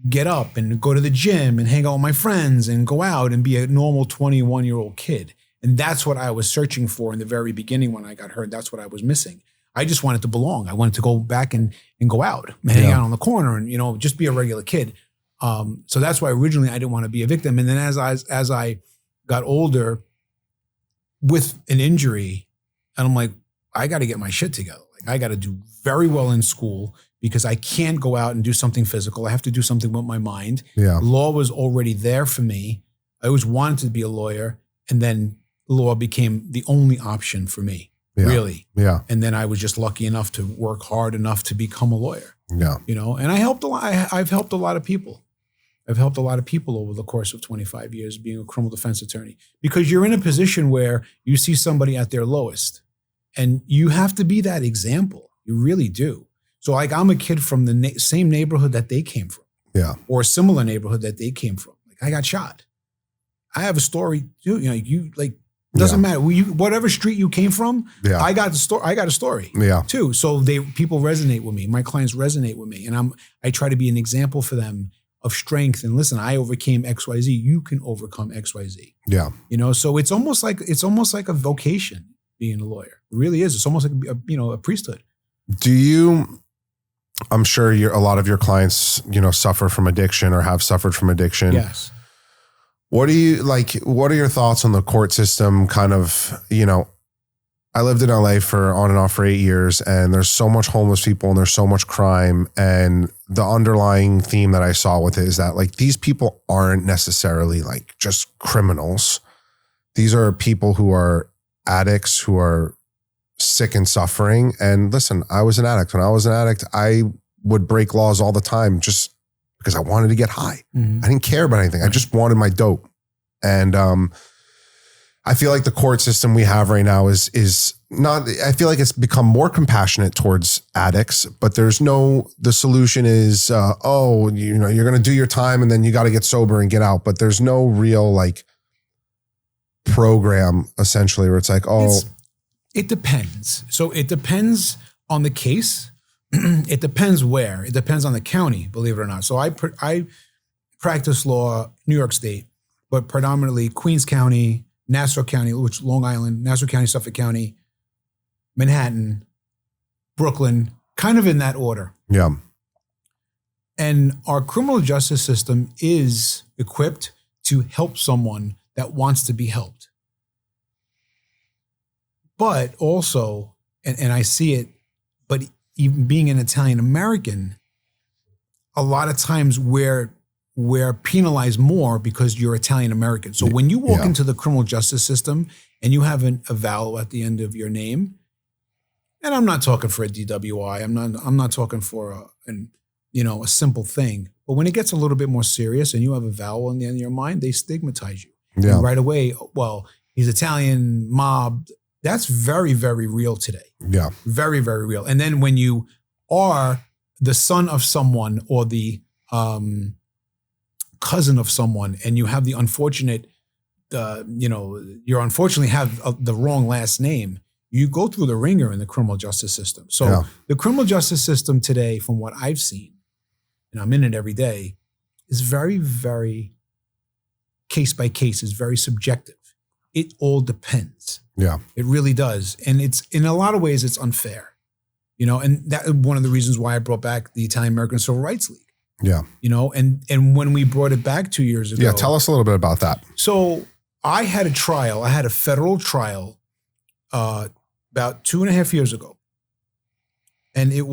get up and go to the gym and hang out with my friends and go out and be a normal 21-year-old kid. And that's what I was searching for in the very beginning when I got hurt. That's what I was missing. I just wanted to belong. I wanted to go back and go out and hang out on the corner and, just be a regular kid. So that's why originally I didn't want to be a victim. And then as I got older with an injury, and I'm like, I got to get my shit together. Like I got to do very well in school because I can't go out and do something physical. I have to do something with my mind. Yeah. Law was already there for me. I always wanted to be a lawyer. And then law became the only option for me, really. Yeah. And then I was just lucky enough to work hard enough to become a lawyer. Yeah. And I helped a lot. I've helped a lot of people. I've helped a lot of people over the course of 25 years being a criminal defense attorney because you're in a position where you see somebody at their lowest and you have to be that example. You really do. So like I'm a kid from the same neighborhood that they came from. Yeah. Or a similar neighborhood that they came from. Like I got shot. I have a story too. Doesn't matter. Whatever street you came from, I got a story too. So people resonate with me. My clients resonate with me. And I try to be an example for them of strength. And listen, I overcame XYZ. You can overcome XYZ. Yeah. So it's almost like a vocation being a lawyer. It really is. It's almost like a priesthood. I'm sure a lot of your clients, suffer from addiction or have suffered from addiction. Yes. What are your thoughts on the court system? Kind of, I lived in LA on and off for 8 years, and there's so much homeless people and there's so much crime. And the underlying theme that I saw with it is that these people aren't necessarily just criminals. These are people who are addicts, who are sick and suffering. And listen, I was an addict. When I was an addict, I would break laws all the time just because I wanted to get high. Mm-hmm. I didn't care about anything. I just wanted my dope. And I feel like the court system we have right now is not, I feel like it's become more compassionate towards addicts, but the solution is, you're going to do your time and then you got to get sober and get out. But there's no real program essentially where it's it depends. So it depends on the case. It depends where. It depends on the county, believe it or not. So I practice law, New York State, but predominantly Queens County, Nassau County, which Long Island, Nassau County, Suffolk County, Manhattan, Brooklyn, kind of in that order. Yeah. And our criminal justice system is equipped to help someone that wants to be helped. But also, and I see it, but even being an Italian American, a lot of times we're penalized more because you're Italian American. So when you walk into the criminal justice system and you have a vowel at the end of your name, and I'm not talking for a DWI, I'm not talking for a simple thing. But when it gets a little bit more serious and you have a vowel in the end of your mind, they stigmatize you. Yeah. And right away, well, he's Italian, mob. That's very, very real today. Yeah. Very, very real. And then when you are the son of someone or the cousin of someone and you have the unfortunate, you unfortunately have the wrong last name, you go through the ringer in the criminal justice system. So the criminal justice system today, from what I've seen, and I'm in it every day, is very, very case by case, is very subjective. It all depends. Yeah. It really does. And it's, in a lot of ways, it's unfair. And that one of the reasons why I brought back the Italian American Civil Rights League. Yeah. And when we brought it back 2 years ago. Yeah, tell us a little bit about that. So I had a federal trial about 2.5 years ago. And it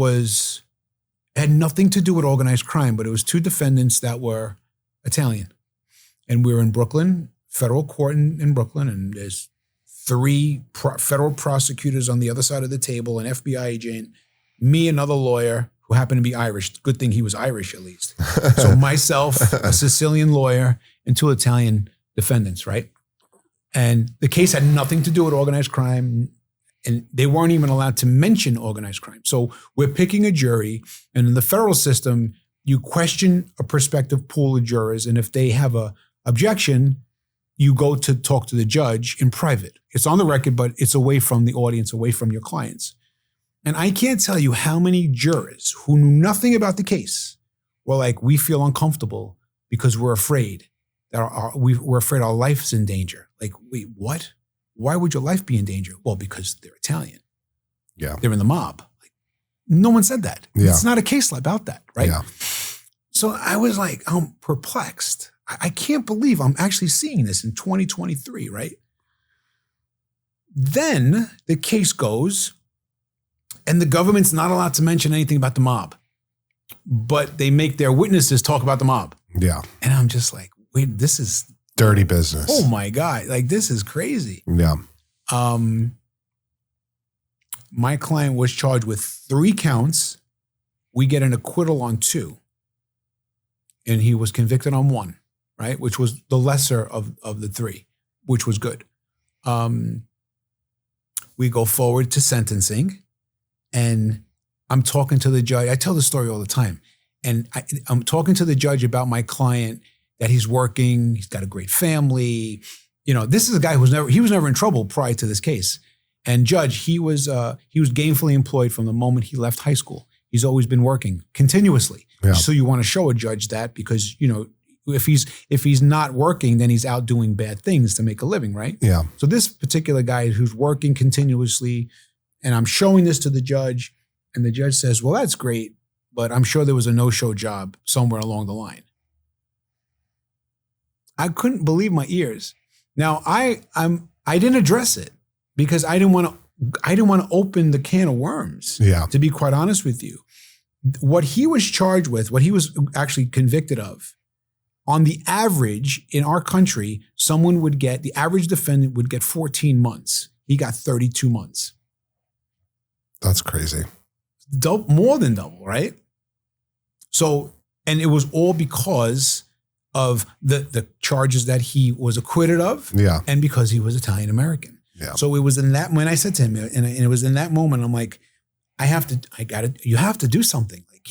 had nothing to do with organized crime, but it was two defendants that were Italian. And we were in Brooklyn, federal court in Brooklyn, and there's three federal prosecutors on the other side of the table, an FBI agent, me, another lawyer who happened to be Irish. Good thing he was Irish, at least. So myself, a Sicilian lawyer, and two Italian defendants, right? And the case had nothing to do with organized crime, and they weren't even allowed to mention organized crime. So we're picking a jury, and in the federal system, you question a prospective pool of jurors, and if they have a objection, you go to talk to the judge in private. It's on the record, but it's away from the audience, away from your clients. And I can't tell you how many jurors who knew nothing about the case were like, we feel uncomfortable because we're afraid that we're afraid our life's in danger. Like, wait, what? Why would your life be in danger? Well, because they're Italian. Yeah. They're in the mob. Like, no one said that. Yeah. It's not a case about that, right? Yeah. So I was like, I'm perplexed. I can't believe I'm actually seeing this in 2023, right? Then the case goes, and the government's not allowed to mention anything about the mob, but they make their witnesses talk about the mob. Yeah. And I'm just like, wait, this is dirty business. Oh my God. Like, this is crazy. Yeah. My client was charged with 3 counts. We get an acquittal on 2. And he was convicted on 1, right? Which was the lesser of the 3, which was good. We go forward to sentencing, and I'm talking to the judge. I tell the story all the time. And I'm talking to the judge about my client, that he's working, he's got a great family. You know, this is a guy he was never in trouble prior to this case. And judge, he was gainfully employed from the moment he left high school. He's always been working continuously. Yeah. So you want to show a judge that, because, you know, if he's not working, then he's out doing bad things to make a living, right? Yeah. So this particular guy who's working continuously, and I'm showing this to the judge, and the judge says, well, that's great, but I'm sure there was a no-show job somewhere along the line. I couldn't believe my ears. Now I didn't address it because I didn't want to open the can of worms. Yeah. To be quite honest with you, what he was charged with, what he was actually convicted of, on the average in our country, the average defendant would get 14 months. He got 32 months. That's crazy. More than double, right? So, and it was all because of the charges that he was acquitted of. Yeah. And because he was Italian American. Yeah. So it was in that, when I said to him, and it was in that moment, I'm like, you have to do something. Like,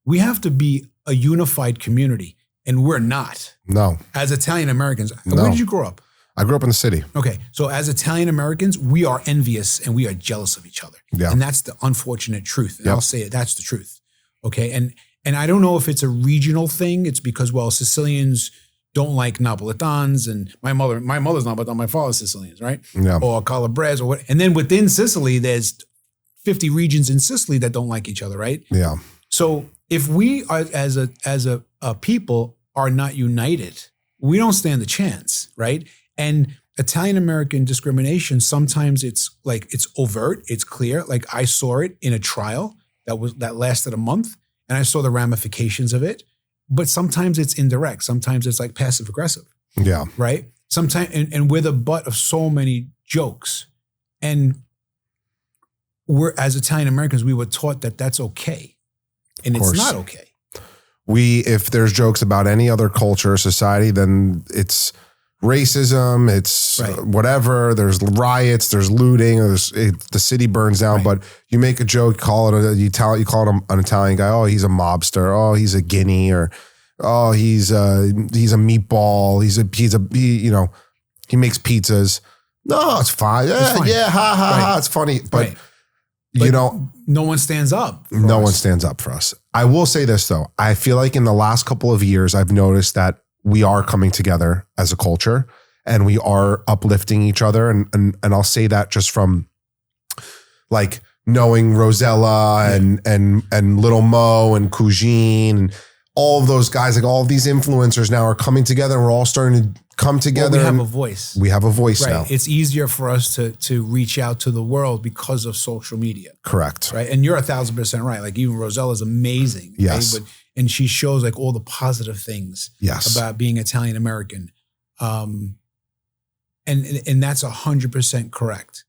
we have to be a unified community, and we're not. No. As Italian Americans. No. Where did you grow up? I grew up in the city. Okay. So as Italian Americans, we are envious and we are jealous of each other. Yeah. And that's the unfortunate truth. And Yep. I'll say it, that's the truth. Okay. And I don't know if it's a regional thing. It's because, well, Sicilians don't like Napolitans, and my mother's Napolitan, my father's Sicilians, right? Yeah. Or Calabrese, or what. And then within Sicily, there's 50 regions in Sicily that don't like each other, right? Yeah. So if we are, as a people, are not united, we don't stand a chance, right? And Italian American discrimination, sometimes it's overt, it's clear. Like, I saw it in a trial that lasted a month, and I saw the ramifications of it. But sometimes it's indirect. Sometimes it's like passive aggressive. Yeah. Right? Sometimes, and we're the butt of so many jokes. And as Italian Americans, we were taught that that's okay. And it's not okay. If there's jokes about any other culture or society, then it's racism, it's Right. whatever. There's riots, there's looting, the city burns down. Right. But you make a joke, you call it an Italian guy. Oh, he's a mobster. Oh, he's a guinea, or oh, he's a meatball. He makes pizzas. No, it's fine. Yeah, It's fine. yeah, ha ha Right. ha. It's funny, but. Right. But No one stands up. one stands up for us. I will say this though. I feel like in the last couple of years, I've noticed that we are coming together as a culture, and we are uplifting each other. And I'll say that just from like knowing Rosella and Little Mo and Cougine and all of those guys, like all of these influencers now are coming together, and we're all starting to come together. Well, we have and a voice. We have a voice Right. now. It's easier for us to reach out to the world because of social media. Correct. Right. And you're 1,000% right. Like, even Rosella's amazing. Yes. Right? And she shows like all the positive things Yes. about being Italian American. And And that's 100% correct.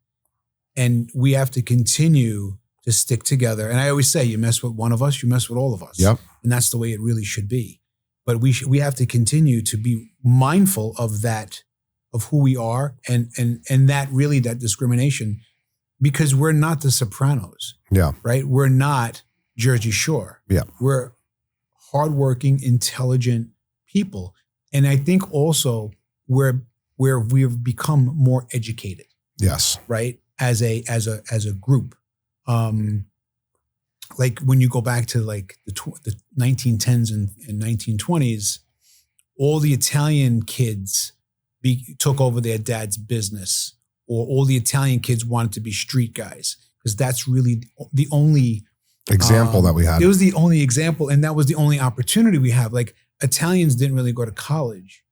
And we have to continue to stick together. And I always say, you mess with one of us, you mess with all of us. Yep. And that's the way it really should be. But we have to continue to be mindful of that, of who we are, and that discrimination, because we're not the Sopranos. Yeah. Right? We're not Jersey Shore. Yeah. We're hardworking, intelligent people. And I think also where we've become more educated. Yes. Right? As a group. Like when you go back to like the 1910s and 1920s, all the Italian kids took over their dad's business, or all the Italian kids wanted to be street guys, because that's really the only example that we had. It was the only example, and that was the only opportunity we have. Like, Italians didn't really go to college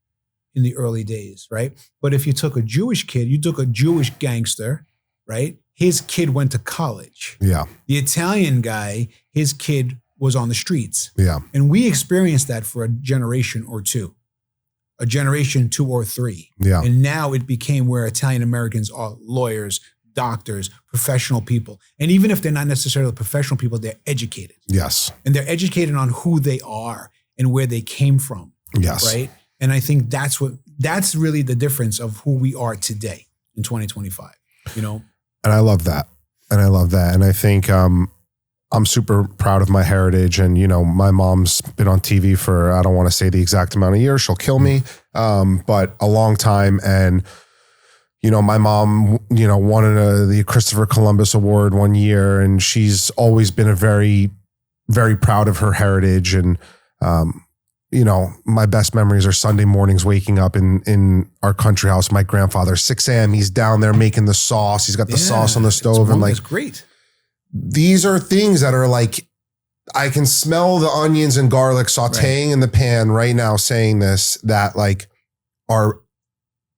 in the early days, right? But if you took a Jewish kid, you took a Jewish gangster, right? His kid went to college. Yeah. The Italian guy, his kid was on the streets. Yeah. And we experienced that for a generation or two or three. Yeah. And now it became where Italian Americans are lawyers, doctors, professional people. And even if they're not necessarily professional people, they're educated. Yes. And they're educated on who they are and where they came from. Yes. Right? And I think that's really the difference of who we are today in 2025, you know? And I love that. And I think I'm super proud of my heritage. And, you know, my mom's been on TV for, I don't want to say the exact amount of years, she'll kill me, but a long time. And, you know, my mom, you know, won the Christopher Columbus Award one year, and she's always been very, very proud of her heritage. And, you know, my best memories are Sunday mornings waking up in our country house. My grandfather, 6 a.m., he's down there making the sauce. He's got the sauce on the stove. And like, that's great. These are things that are like, I can smell the onions and garlic sauteing in the pan right now, saying this, that like our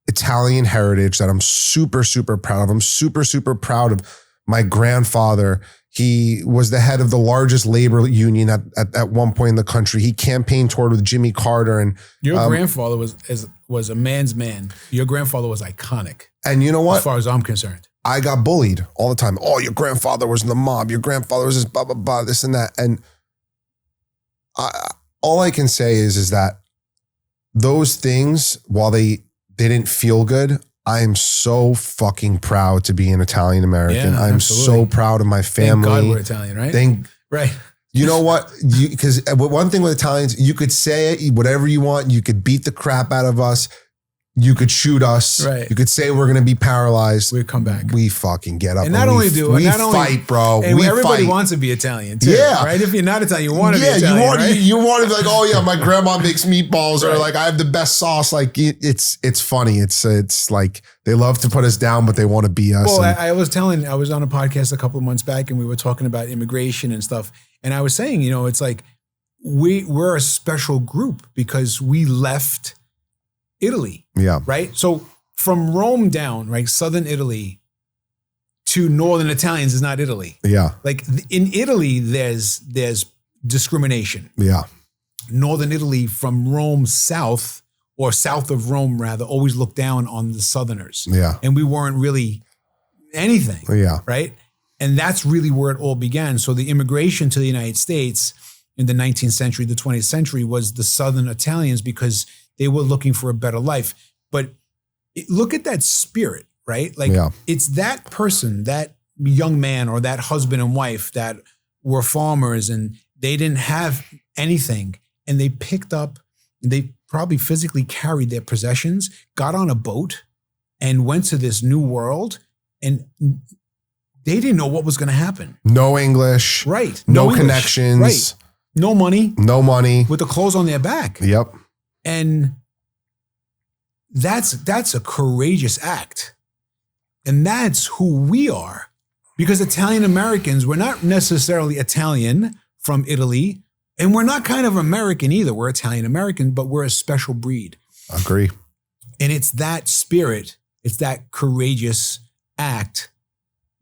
Italian heritage that I'm super, super proud of. I'm super, super proud of my grandfather. He was the head of the largest labor union at one point in the country. He campaigned toward with Jimmy Carter. And your grandfather was a man's man. Your grandfather was iconic. And you know what? As far as I'm concerned. I got bullied all the time. Oh, your grandfather was in the mob. Your grandfather was this blah, blah, blah, this and that. And all I can say is that those things, while they didn't feel good, I am so fucking proud to be an Italian American. Yeah, I'm absolutely. so proud of my family. Thank God we're Italian, right? Right. You know what? Because one thing with Italians, you could say whatever you want. You could beat the crap out of us. You could shoot us. Right. You could say we're going to be paralyzed. We come back. We fucking get up. And not only do we not only fight, bro. And everybody fight. wants to be Italian too. Yeah. Right. If you're not Italian, you want to be Italian. Right? You want to be like, oh yeah, my grandma makes meatballs, or like I have the best sauce. Like it's funny. It's like they love to put us down, but they want to be us. Well, I was on a podcast a couple of months back, and we were talking about immigration and stuff. And I was saying, you know, it's like we're a special group because we left Italy. Yeah. Right. So from Rome down, right, southern Italy to northern Italians is not Italy. Yeah. Like in Italy, there's discrimination. Yeah. Northern Italy from Rome south, or south of Rome rather, always looked down on the southerners. Yeah. And we weren't really anything. Yeah. Right. And that's really where it all began. So the immigration to the United States in the 19th century, the 20th century, was the southern Italians, because they were looking for a better life. But look at that spirit, right? Like it's that person, that young man or that husband and wife that were farmers, and they didn't have anything, and they picked up, they probably physically carried their possessions, got on a boat and went to this new world, and they didn't know what was going to happen. No English. Right. No English. connections. Right. No money. No money. With the clothes on their back. Yep. And that's a courageous act. And that's who we are. Because Italian Americans, we're not necessarily Italian from Italy, and we're not kind of American either. We're Italian American, but we're a special breed. Agree. And it's that spirit, it's that courageous act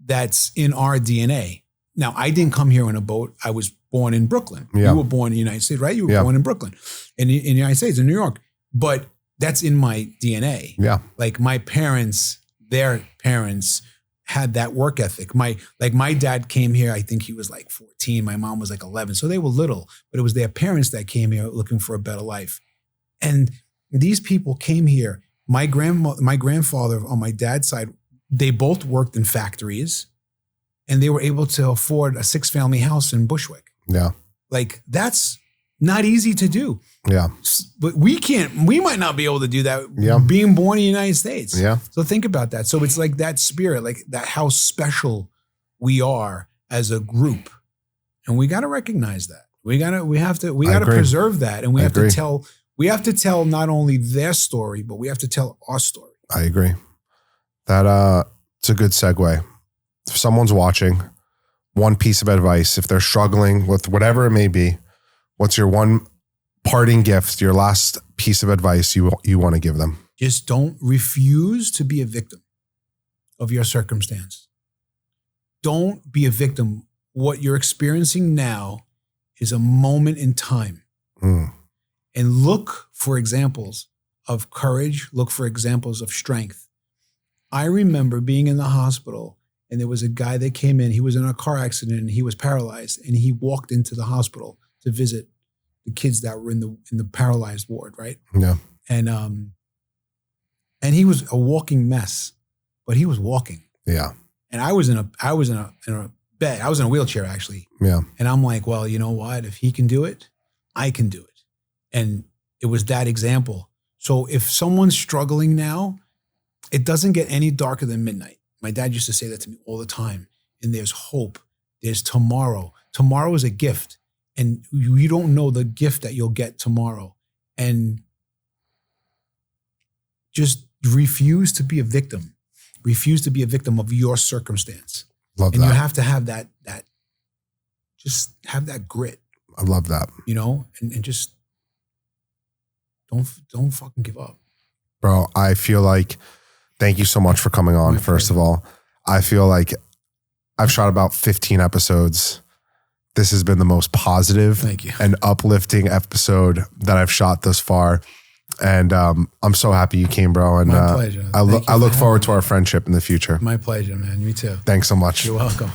that's in our DNA. Now, I didn't come here on a boat. I was born in Brooklyn. Yeah. You were born in the United States, right? You were born in Brooklyn, in the United States, in New York. But that's in my DNA. Yeah. Like my parents, their parents had that work ethic. My dad came here, I think he was like 14. My mom was like 11. So they were little, but it was their parents that came here looking for a better life. And these people came here. My grandfather on my dad's side, they both worked in factories and they were able to afford a 6-family house in Bushwick. Yeah. Like that's not easy to do. Yeah. But we might not be able to do that being born in the United States. Yeah. So think about that. So it's like that spirit, like that, how special we are as a group. And we got to recognize that. We got to preserve that. And we have to tell not only their story, but we have to tell our story. I agree. It's a good segue. If someone's watching, one piece of advice, if they're struggling with whatever it may be, what's your one parting gift, your last piece of advice you want to give them? Just don't refuse to be a victim of your circumstance. Don't be a victim. What you're experiencing now is a moment in time. And look for examples of courage. Look for examples of strength. I remember being in the hospital and there was a guy that came in. He was in a car accident and he was paralyzed, and he walked into the hospital to visit the kids that were in the paralyzed ward, right? Yeah. And he was a walking mess, but he was walking. Yeah. And I was in a bed. I was in a wheelchair actually. Yeah. And I'm like, well, you know what? If he can do it, I can do it. And it was that example. So if someone's struggling now, it doesn't get any darker than midnight. My dad used to say that to me all the time. And there's hope. There's tomorrow. Tomorrow is a gift. And you don't know the gift that you'll get tomorrow. And just refuse to be a victim. Refuse to be a victim of your circumstance. Love and that. You have to have that just have that grit. I love that. You know, and just don't fucking give up. Bro, I feel like, thank you so much for coming on, first of all. I feel like I've shot about 15 episodes. This has been the most positive and uplifting episode that I've shot thus far. And I'm so happy you came, bro. And my pleasure. I look forward to our friendship in the future. My pleasure, man. Me too. Thanks so much. You're welcome.